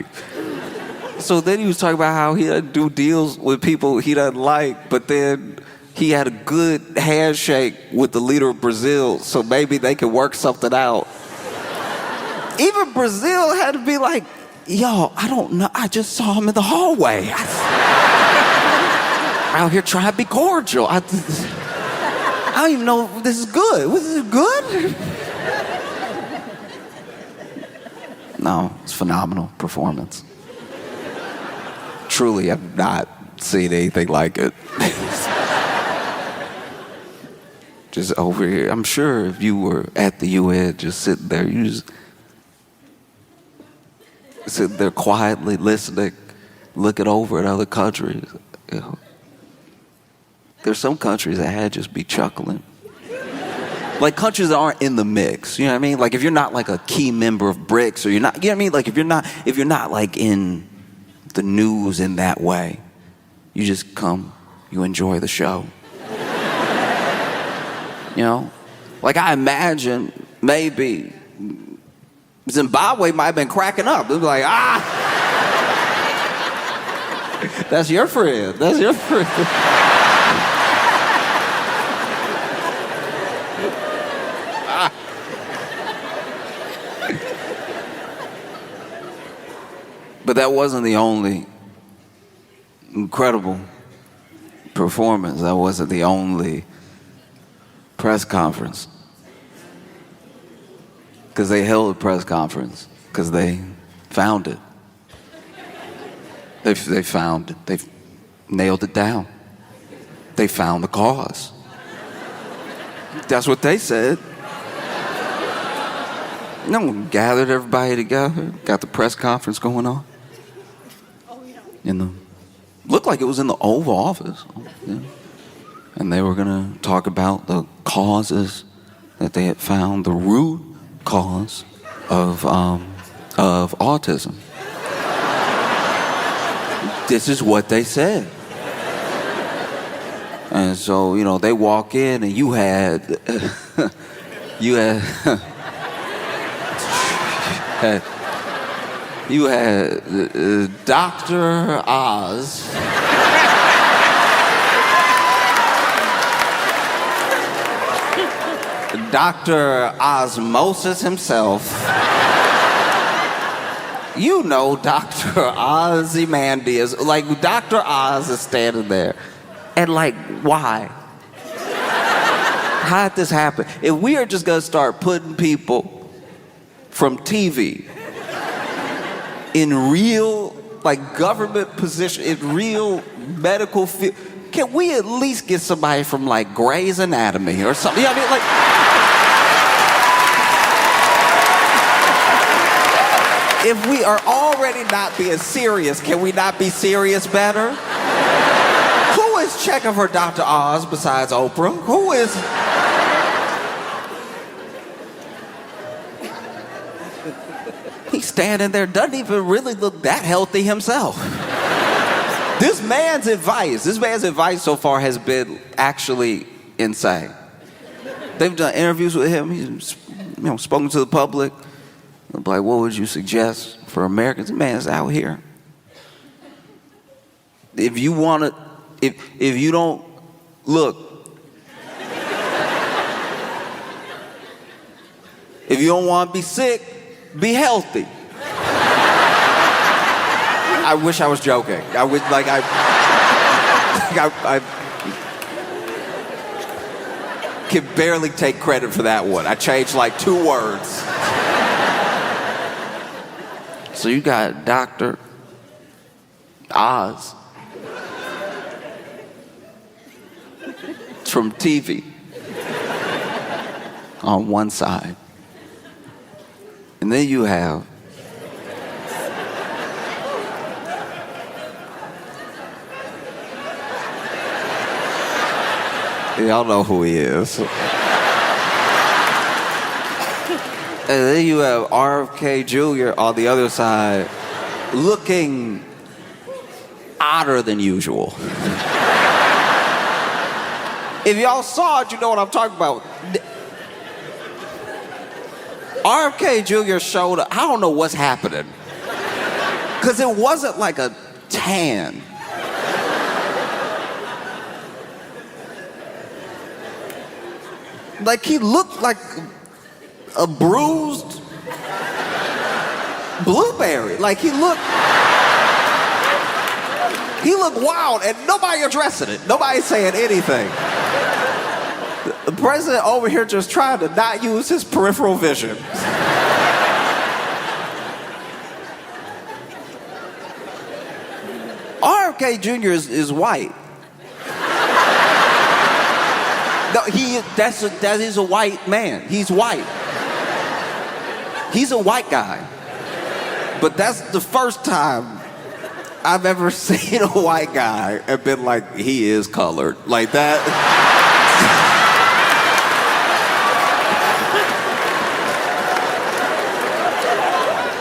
So then he was talking about how he doesn't do deals with people he doesn't like, but then he had a good handshake with the leader of Brazil, so maybe they could work something out. Even Brazil had to be like, yo, I don't know. I just saw him in the hallway. Out here trying to be cordial. I don't even know if this is good. Was this good? No, it's phenomenal performance. Truly, I've not seen anything like it. Just over here. I'm sure if you were at the UN just sitting there, you just sitting there quietly listening, looking over at other countries. You know. There's some countries that had just be chuckling. Like countries that aren't in the mix, you know what I mean? Like if you're not like a key member of BRICS, or you're not, you know what I mean? Like if you're not like in the news in that way, you just come, you enjoy the show. You know? Like I imagine maybe Zimbabwe might have been cracking up. They'd be like, that's your friend. That's your friend. But that wasn't the only incredible performance. That wasn't the only press conference. Because they held a press conference because they found it. They found it. They nailed it down. They found the cause. That's what they said. No one gathered everybody together, got the press conference going on. Looked like it was in the Oval Office. Yeah. And they were going to talk about the causes that they had found, the root cause of autism. This is what they said. And so, you know, they walk in and you had Dr. Oz. Dr. Osmosis himself. You know Dr. Ozymandias. Like, Dr. Oz is standing there. And like, why? How did this happen? If we are just gonna start putting people from TV in real, like, government position, in real medical field, can we at least get somebody from, like, Grey's Anatomy or something? You know what I mean? Like, if we are already not being serious, can we not be serious better? Who is checking for Dr. Oz besides Oprah? Who is... He's standing there, doesn't even really look that healthy himself. This man's advice so far has been actually insane. They've done interviews with him. He's, you know, spoken to the public. Like, what would you suggest for Americans? The man's out here. If you want to, if you don't, look. If you don't want to be sick, be healthy. I wish I was joking. I wish, like, I can barely take credit for that one. I changed like 2 words. So you got Dr. Oz from TV on one side. And then you have y'all know who he is. And then you have RFK Jr. on the other side, looking odder than usual. If y'all saw it, you know what I'm talking about. RFK Jr. showed up. I don't know what's happening. Because it wasn't like a tan. Like he looked like a bruised blueberry. Like he looked wild, and nobody addressing it. Nobody saying anything. The president over here just trying to not use his peripheral vision. RFK Jr. is white. No, that is a white man. He's white. He's a white guy. But that's the first time I've ever seen a white guy and been like, he is colored. Like that.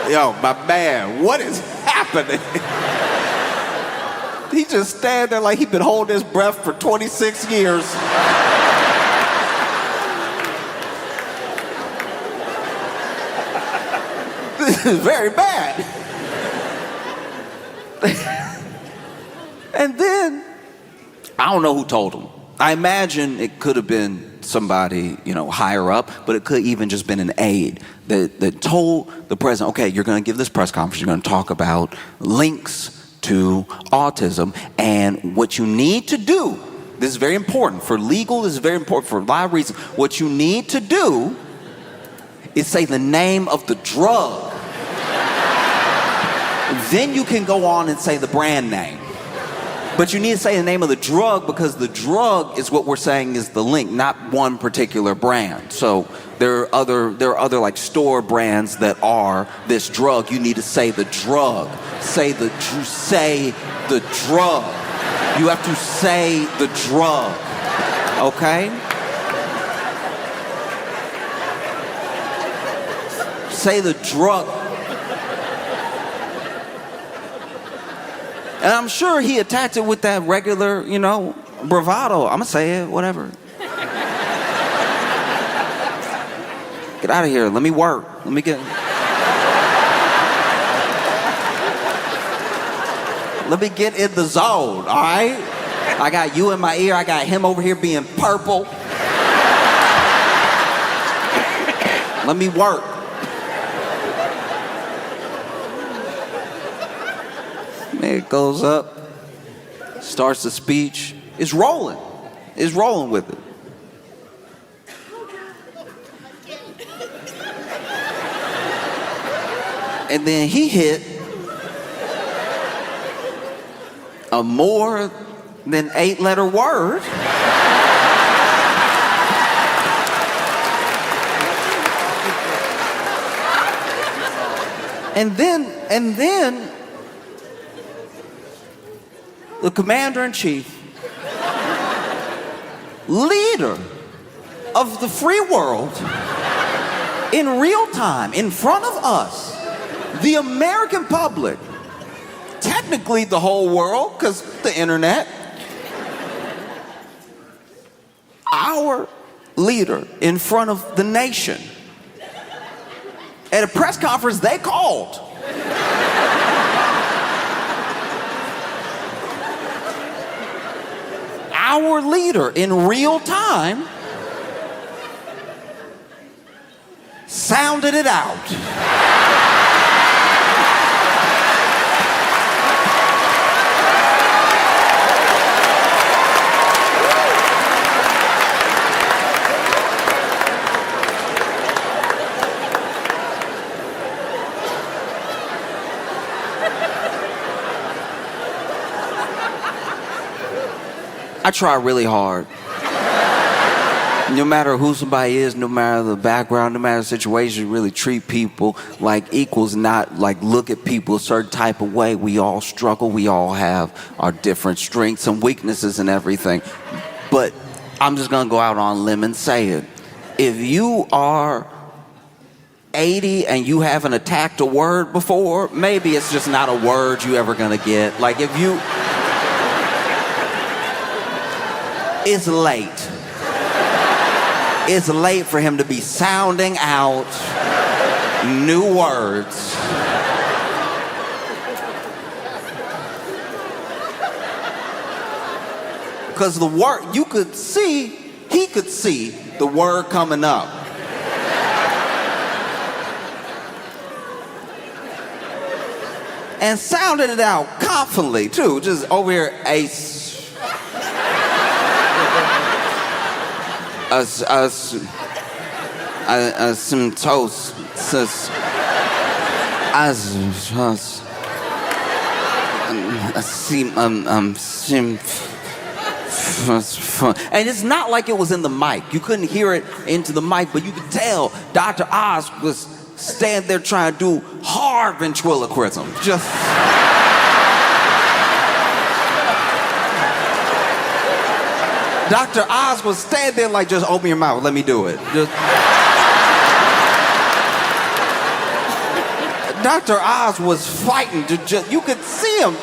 Yo, my man, what is happening? He just stand there like he been holding his breath for 26 years. This is very bad. And then, I don't know who told him. I imagine it could have been somebody, higher up, but it could even just been an aide that told the president, okay, you're going to give this press conference, you're going to talk about links to autism, and what you need to do, this is very important, for legal, this is very important for a lot of reasons, what you need to do is say the name of the drug. Then you can go on and say the brand name. But you need to say the name of the drug because the drug is what we're saying is the link, not one particular brand. So there are other like store brands that are this drug. You need to say the drug. Say the drug. You have to say the drug. Okay? Say the drug. And I'm sure he attacked it with that regular, bravado. I'm gonna say it, whatever. Get out of here. Let me work. Let me get in the zone, all right? I got you in my ear. I got him over here being purple. Let me work. Man, it goes up, starts the speech. It's rolling. It's rolling with it. And then he hit a more than 8-letter word. And then the commander-in-chief, leader of the free world, in real time, in front of us, the American public, technically the whole world, because the internet, our leader in front of the nation, at a press conference they called. Our leader in real time sounded it out. I try really hard. No matter who somebody is, no matter the background, no matter the situation, really treat people like equals, not like look at people a certain type of way. We all struggle. We all have our different strengths and weaknesses and everything. But I'm just going to go out on a limb and say it. If you are 80 and you haven't attacked a word before, maybe it's just not a word you ever going to get. Like if you... It's late. It's late for him to be sounding out new words. Because the word, he could see the word coming up. And sounded it out confidently, too. Just over here, some toast. And it's not like it was in the mic. You couldn't hear it into the mic, but you could tell Dr. Oz was standing there trying to do hard ventriloquism. Just... Dr. Oz was standing there like, just open your mouth, let me do it. Dr. Oz was fighting to just, you could see him.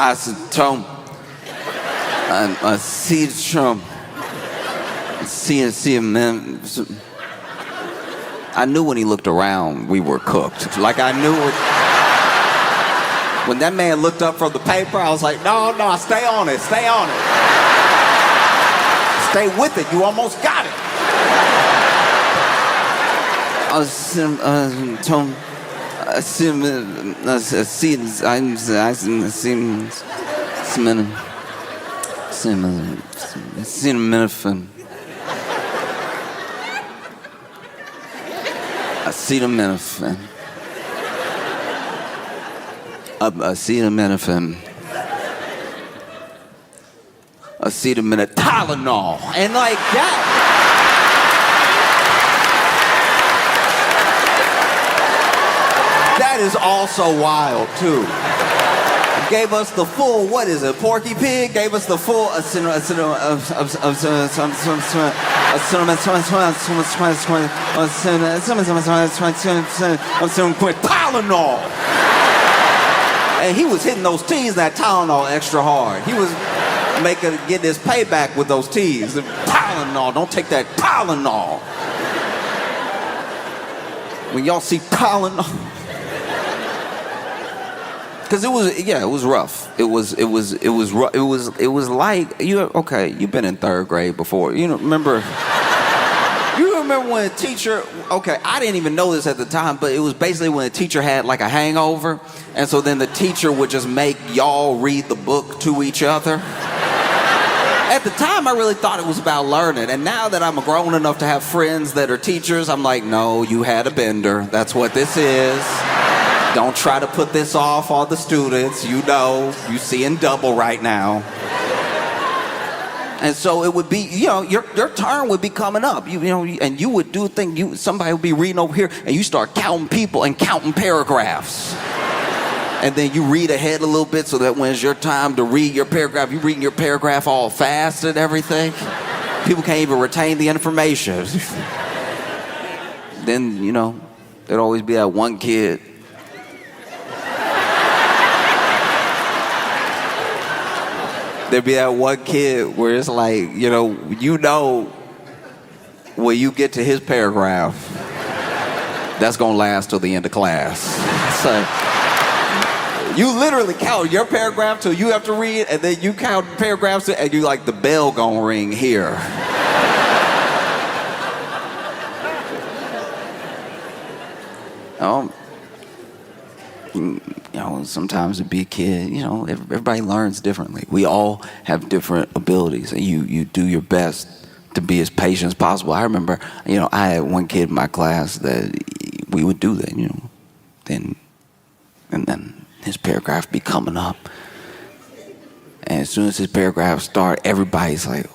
I said, Tom, I see Trump. See him, man. I knew when he looked around, we were cooked. Like I knew it. When that man looked up from the paper, I was like, no, stay on it. Stay with it. You almost got it. I was Tom. I see him. I see him minifin. I see the minifin. I see the minifin. I see the minute Tylenol, and like that. That is also wild, too. Gave us the full, what is it, Porky Pig? Gave us the full, Tylenol. And he was hitting those T's, that Tylenol, extra hard. He was getting his payback with those T's. Tylenol, don't take that Tylenol. When y'all see Tylenol. Because it was rough. It was like, you've been in third grade before. You remember when a teacher, I didn't even know this at the time, but it was basically when a teacher had like a hangover, and so then the teacher would just make y'all read the book to each other. At the time, I really thought it was about learning, and now that I'm grown enough to have friends that are teachers, I'm like, no, you had a bender. That's what this is. Don't try to put this off on the students. You seeing double right now. And so it would be, your turn would be coming up. And you would do things, somebody would be reading over here, and you start counting people and counting paragraphs. And then you read ahead a little bit so that when it's your time to read your paragraph, you're reading your paragraph all fast and everything. People can't even retain the information. Then, there'd always be that one kid. There'd be that one kid where it's like, when you get to his paragraph, that's going to last till the end of class. So you literally count your paragraph till you have to read, and then you count paragraphs, and you like, the bell going to ring here. Sometimes to be a kid, everybody learns differently. We all have different abilities, and you do your best to be as patient as possible. I remember, I had one kid in my class that we would do that, and then his paragraph be coming up, and as soon as his paragraph start, everybody's like,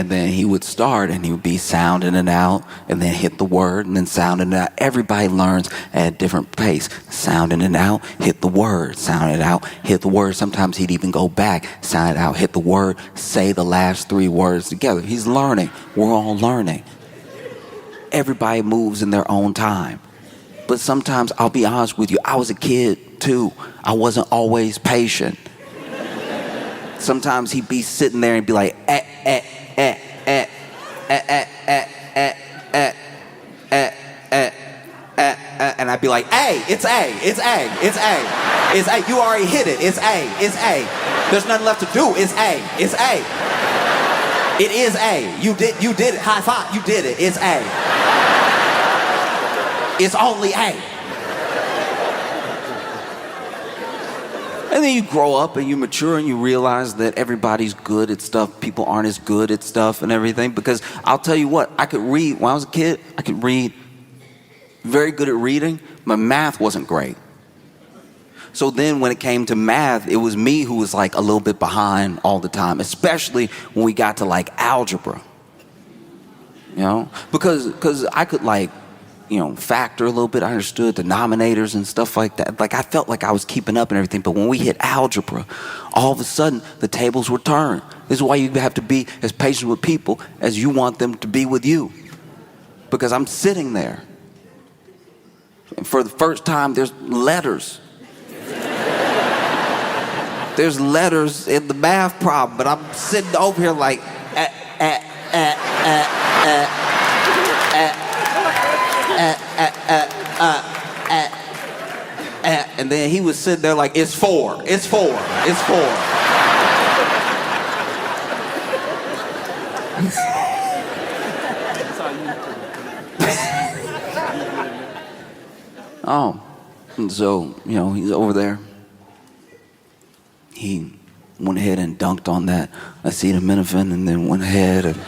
And then he would start and he would be sounding it out and then hit the word and then sounding it out. Everybody learns at a different pace. Sounding it out, hit the word, sound it out, hit the word. Sometimes he'd even go back, sound it out, hit the word, say the last 3 words together. He's learning. We're all learning. Everybody moves in their own time. But sometimes, I'll be honest with you, I was a kid too. I wasn't always patient. Sometimes he'd be sitting there and be like, and I'd be like, A, it's A, it's A, it's A, it's A. You already hit it. It's A, it's A. There's nothing left to do. It's A, it's A. It is A. You did it. High five. You did it. It's A. It's only A. And then you grow up and you mature and you realize that everybody's good at stuff. People aren't as good at stuff and everything. Because I'll tell you what, I could read. When I was a kid, I could read. Very good at reading. My math wasn't great. So then when it came to math, it was me who was like a little bit behind all the time. Especially when we got to like algebra. You know? Because I could like, factor a little bit. I understood denominators and stuff like that. Like I felt like I was keeping up and everything. But when we hit algebra, all of a sudden the tables were turned. This is why you have to be as patient with people as you want them to be with you. Because I'm sitting there. And for the first time, there's letters. There's letters in the math problem. But I'm sitting over here like, and then he was sitting there like, it's 4, it's 4, it's 4. Oh, and so, he's over there. He went ahead and dunked on that acetaminophen and then went ahead and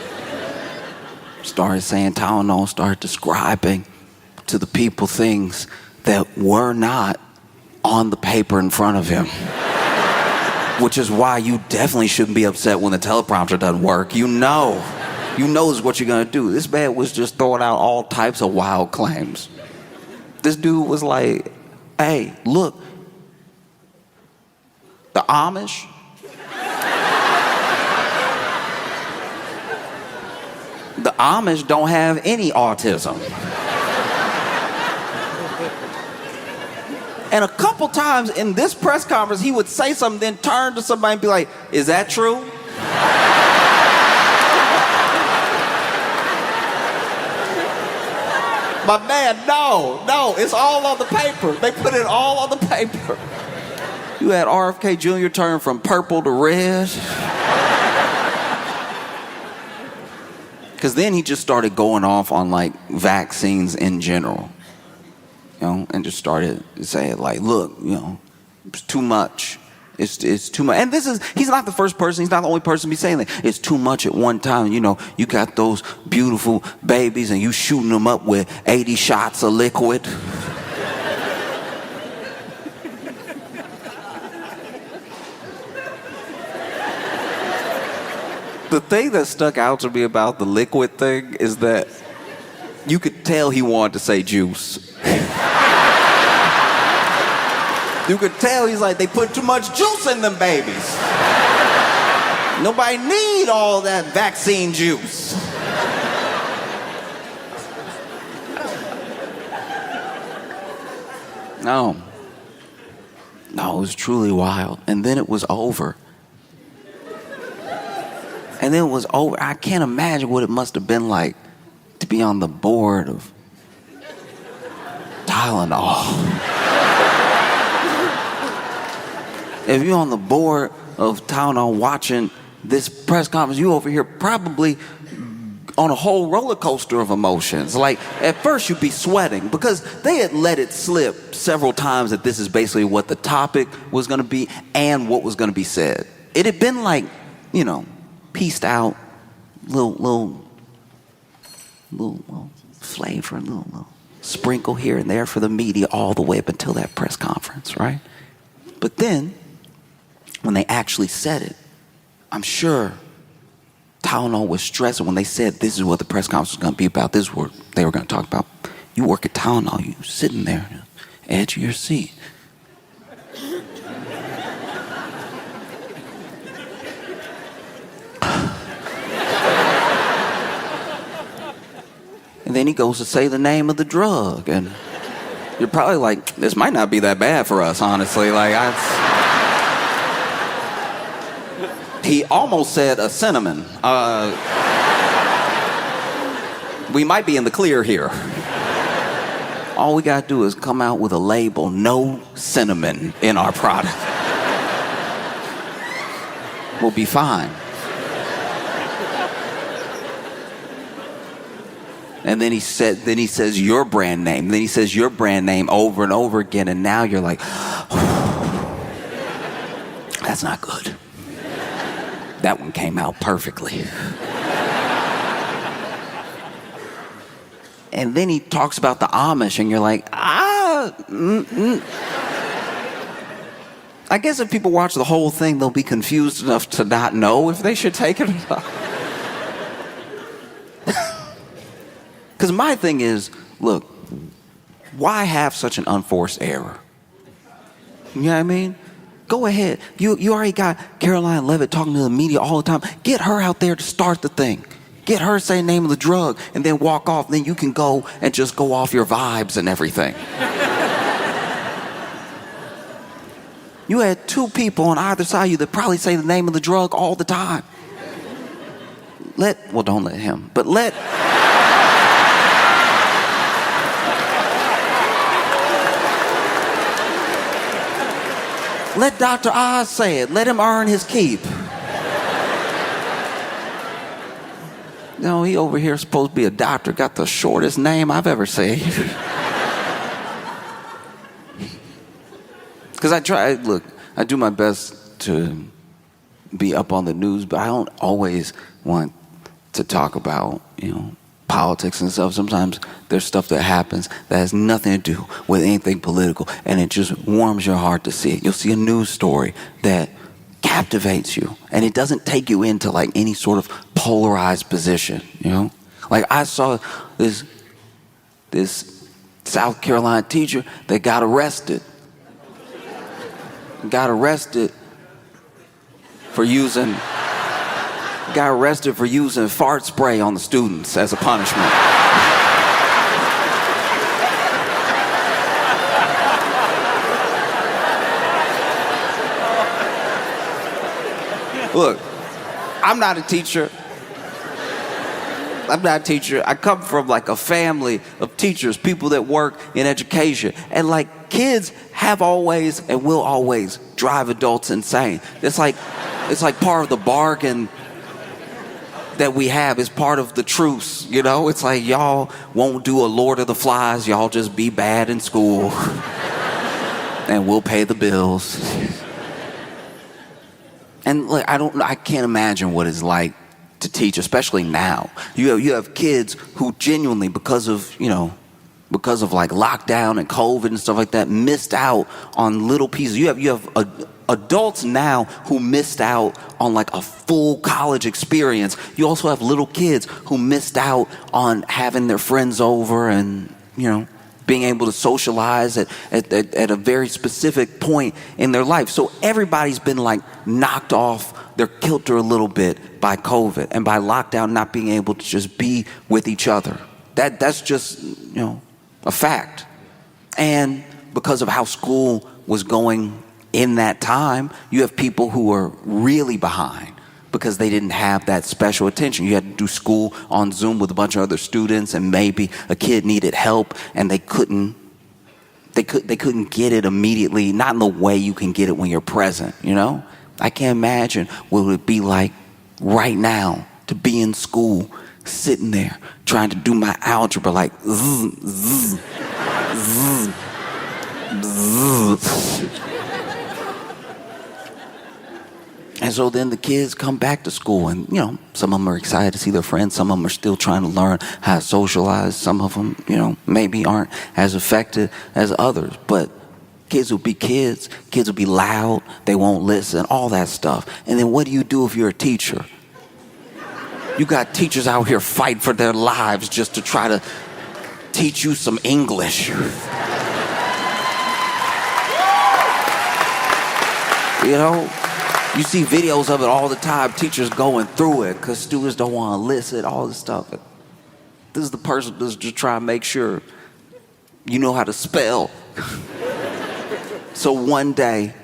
started saying Tylenol, started describing to the people things that were not on the paper in front of him. Which is why you definitely shouldn't be upset when the teleprompter doesn't work. You know is what you're gonna do. This man was just throwing out all types of wild claims. This dude was like, hey, look, the Amish, don't have any autism. And a couple times in this press conference, he would say something, then turn to somebody and be like, is that true? My man, no, it's all on the paper. They put it all on the paper. You had RFK Jr. turn from purple to red. Because then he just started going off on like vaccines in general. And just started saying like, look, it's too much. It's too much. And he's not the first person, he's not the only person to be saying that. It's too much at one time. You got those beautiful babies and you shooting them up with 80 shots of liquid. The thing that stuck out to me about the liquid thing is that you could tell he wanted to say juice. You could tell he's like, they put too much juice in them babies. Nobody need all that vaccine juice. No, it was truly wild. And then it was over. And then it was over. I can't imagine what it must have been like to be on the board of Tylenol. If you're on the board of Tylenol watching this press conference, you over here probably on a whole roller coaster of emotions. Like, at first you'd be sweating because they had let it slip several times that this is basically what the topic was going to be and what was going to be said. It had been like, pieced out, little flavor, little sprinkle here and there for the media all the way up until that press conference, right? But then, when they actually said it, I'm sure Tylenol was stress. And when they said this is what the press conference was going to be about, this is what they were going to talk about. You work at Tylenol, you sitting there, edge of your seat. And then he goes to say the name of the drug, and you're probably like, this might not be that bad for us, honestly. He almost said a cinnamon. We might be in the clear here. All we gotta do is come out with a label, no cinnamon in our product. We'll be fine. And then he says your brand name. Then he says your brand name over and over again. And now you're like, that's not good. That one came out perfectly. And then he talks about the Amish, and you're like, I guess if people watch the whole thing, they'll be confused enough to not know if they should take it or not. Because my thing is, look, why have such an unforced error? You know what I mean? Go ahead. You already got Caroline Levitt talking to the media all the time. Get her out there to start the thing. Get her to say the name of the drug and then walk off. Then you can go and just go off your vibes and everything. You had two people on either side of you that probably say the name of the drug all the time. Don't let him, but let Dr. Oz say it. Let him earn his keep. No, he over here supposed to be a doctor. Got the shortest name I've ever seen. Because I do my best to be up on the news, but I don't always want to talk about, politics and stuff. Sometimes there's stuff that happens that has nothing to do with anything political, and it just warms your heart to see it. You'll see a news story that captivates you, and it doesn't take you into like any sort of polarized position, Like I saw this South Carolina teacher that got arrested for using fart spray on the students as a punishment. Look, I'm not a teacher. I come from like a family of teachers, people that work in education. And like kids have always and will always drive adults insane. It's like part of the bargain that we have. Is part of the truce, It's like y'all won't do a Lord of the Flies. Y'all just be bad in school. And we'll pay the bills. And like, I can't imagine what it's like to teach, especially now. You have kids who genuinely, because of like lockdown and COVID and stuff like that, missed out on little pieces. You have adults now who missed out on like a full college experience. You also have little kids who missed out on having their friends over and, being able to socialize at a very specific point in their life. So everybody's been like knocked off their kilter a little bit by COVID and by lockdown, not being able to just be with each other. That's just, a fact. And because of how school was going in that time, you have people who are really behind because they didn't have that special attention. You had to do school on Zoom with a bunch of other students, and maybe a kid needed help and they couldn't get it immediately, not in the way you can get it when you're present, I can't imagine what it would be like right now to be in school, sitting there trying to do my algebra like zzz, zzz, zzz, zzz. And so then the kids come back to school and, some of them are excited to see their friends. Some of them are still trying to learn how to socialize. Some of them, maybe aren't as affected as others. But kids will be kids. Kids will be loud. They won't listen, all that stuff. And then what do you do if you're a teacher? You got teachers out here fighting for their lives just to try to teach you some English. You know, you see videos of it all the time, teachers going through it because students don't want to listen, all this stuff. This is the person that's just trying to make sure you know how to spell. So one day,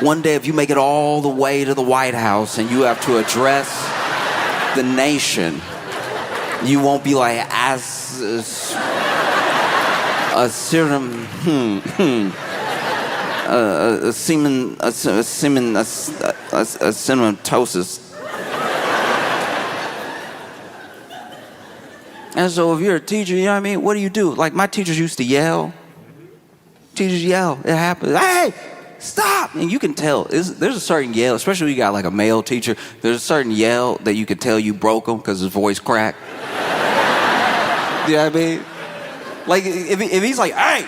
if you make it all the way to the White House and you have to address the nation, you won't be like, cinematosis. And so if you're a teacher, you know what I mean? What do? Like my teachers used to yell. Teachers yell. It happens. Hey, stop! And you can tell. There's a certain yell, especially when you got like a male teacher. There's a certain yell that you can tell you broke him because his voice cracked. You know what I mean? Like if he's like, hey,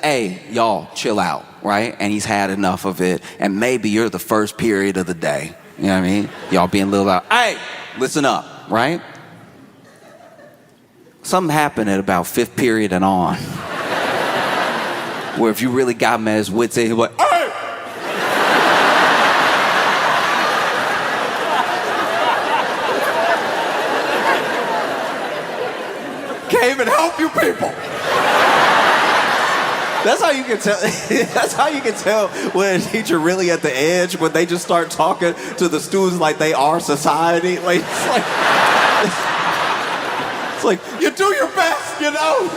hey, y'all chill out, right? And he's had enough of it, and maybe you're the first period of the day. You know what I mean? Y'all being a little loud. Hey, listen up, right? Something happened at about 5th period and on, where if you really got him at his wits' end, he'd be like, hey! Can't even help you people. That's how you can tell. That's how you can tell when a teacher really at the edge, when they just start talking to the students like they are society. Like it's like you do your best, you know.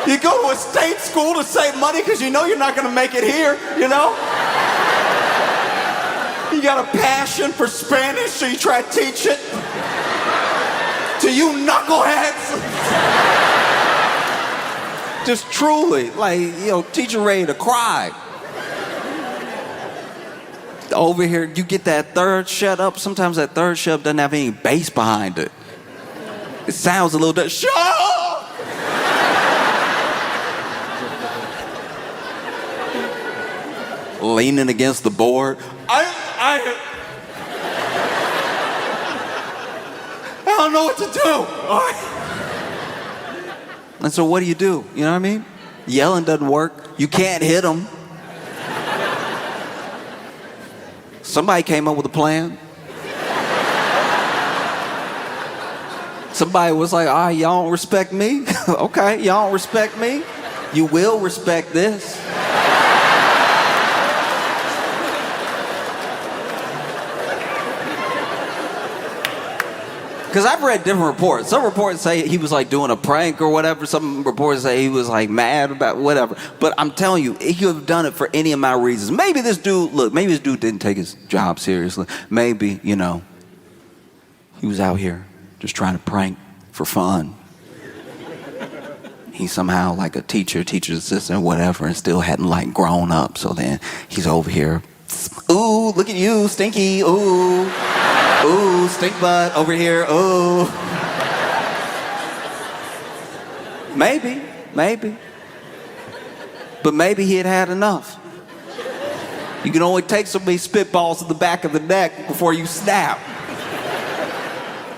You go to a state school to save money because you know you're not going to make it here, you know. You got a passion for Spanish, so you try to teach it to you knuckleheads. Just truly, like, you know, teacher ready to cry. Over here, you get that third shut up. Sometimes that third shut up doesn't have any bass behind it. It sounds a little bit, shut up! Leaning against the board. I don't know what to do. And so what do? You know what I mean? Yelling doesn't work. You can't hit them. Somebody came up with a plan. Somebody was like, all right, y'all don't respect me? Okay, y'all don't respect me? You will respect this. Because I've read different reports. Some reports say he was like doing a prank or whatever. Some reports say he was like mad about whatever. But I'm telling you, he could have done it for any amount of reasons. Maybe this dude didn't take his job seriously. Maybe, you know, he was out here just trying to prank for fun. He's somehow like a teacher's assistant, whatever, and still hadn't like grown up. So then he's over here. Ooh, look at you, stinky. Ooh. Ooh, stink butt over here. Ooh. Maybe. But maybe he had had enough. You can only take so many spitballs to the back of the neck before you snap.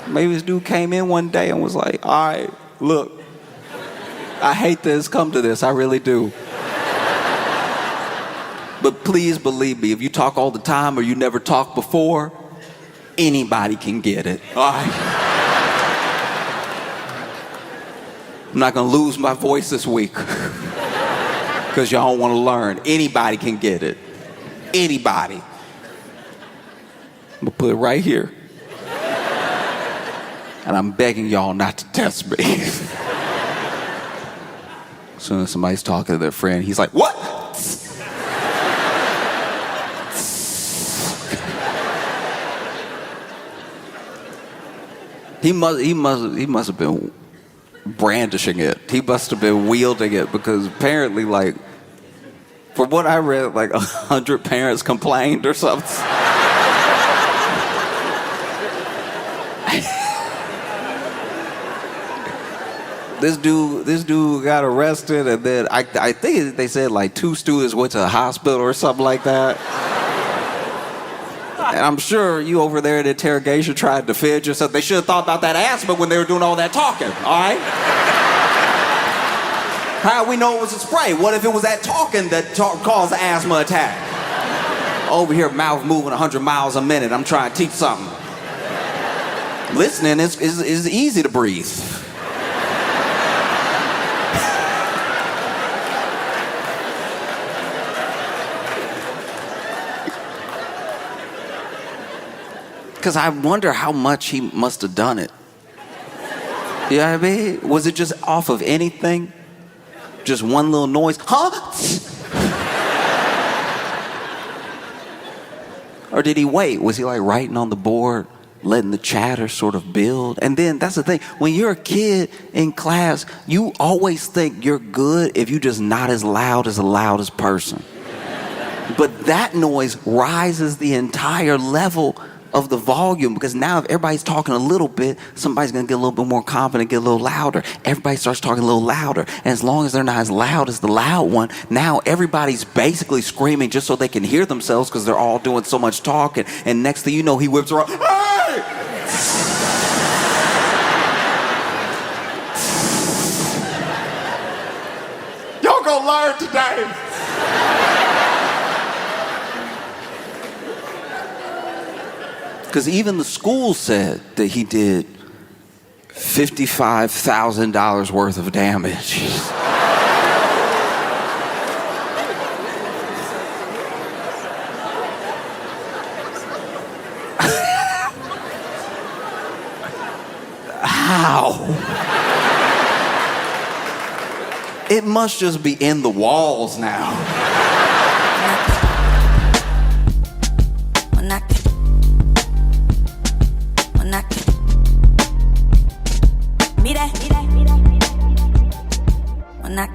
Maybe this dude came in one day and was like, all right, look, I hate this, come to this, I really do. But please believe me, if you talk all the time or you never talked before, anybody can get it, all right? I'm not gonna lose my voice this week because y'all don't wanna learn. Anybody can get it, anybody. I'm gonna put it right here. And I'm begging y'all not to test me. As soon as somebody's talking to their friend, he's like, what? He must have been brandishing it. He must have been wielding it because apparently, like, from what I read, like 100 parents complained or something. This dude got arrested, and then I think they said like 2 students went to the hospital or something like that. And I'm sure you over there in interrogation tried to defend yourself. They should have thought about that asthma when they were doing all that talking, all right? How do we know it was a spray? What if it was that talking that caused the asthma attack? Over here, mouth moving 100 miles a minute. I'm trying to teach something. Listening is easy to breathe. Because I wonder how much he must have done it. You know what I mean? Was it just off of anything? Just one little noise? Huh? Or did he wait? Was he like writing on the board, letting the chatter sort of build? And then that's the thing. When you're a kid in class, you always think you're good if you're just not as loud as the loudest person. But that noise rises the entire level of the volume, because now if everybody's talking a little bit, somebody's going to get a little bit more confident, get a little louder. Everybody starts talking a little louder. And as long as they're not as loud as the loud one, now everybody's basically screaming just so they can hear themselves because they're all doing so much talking. And next thing you know, he whips around, hey! Y'all gonna learn today. Because even the school said that he did $55,000 worth of damage. How? It must just be in the walls now. When I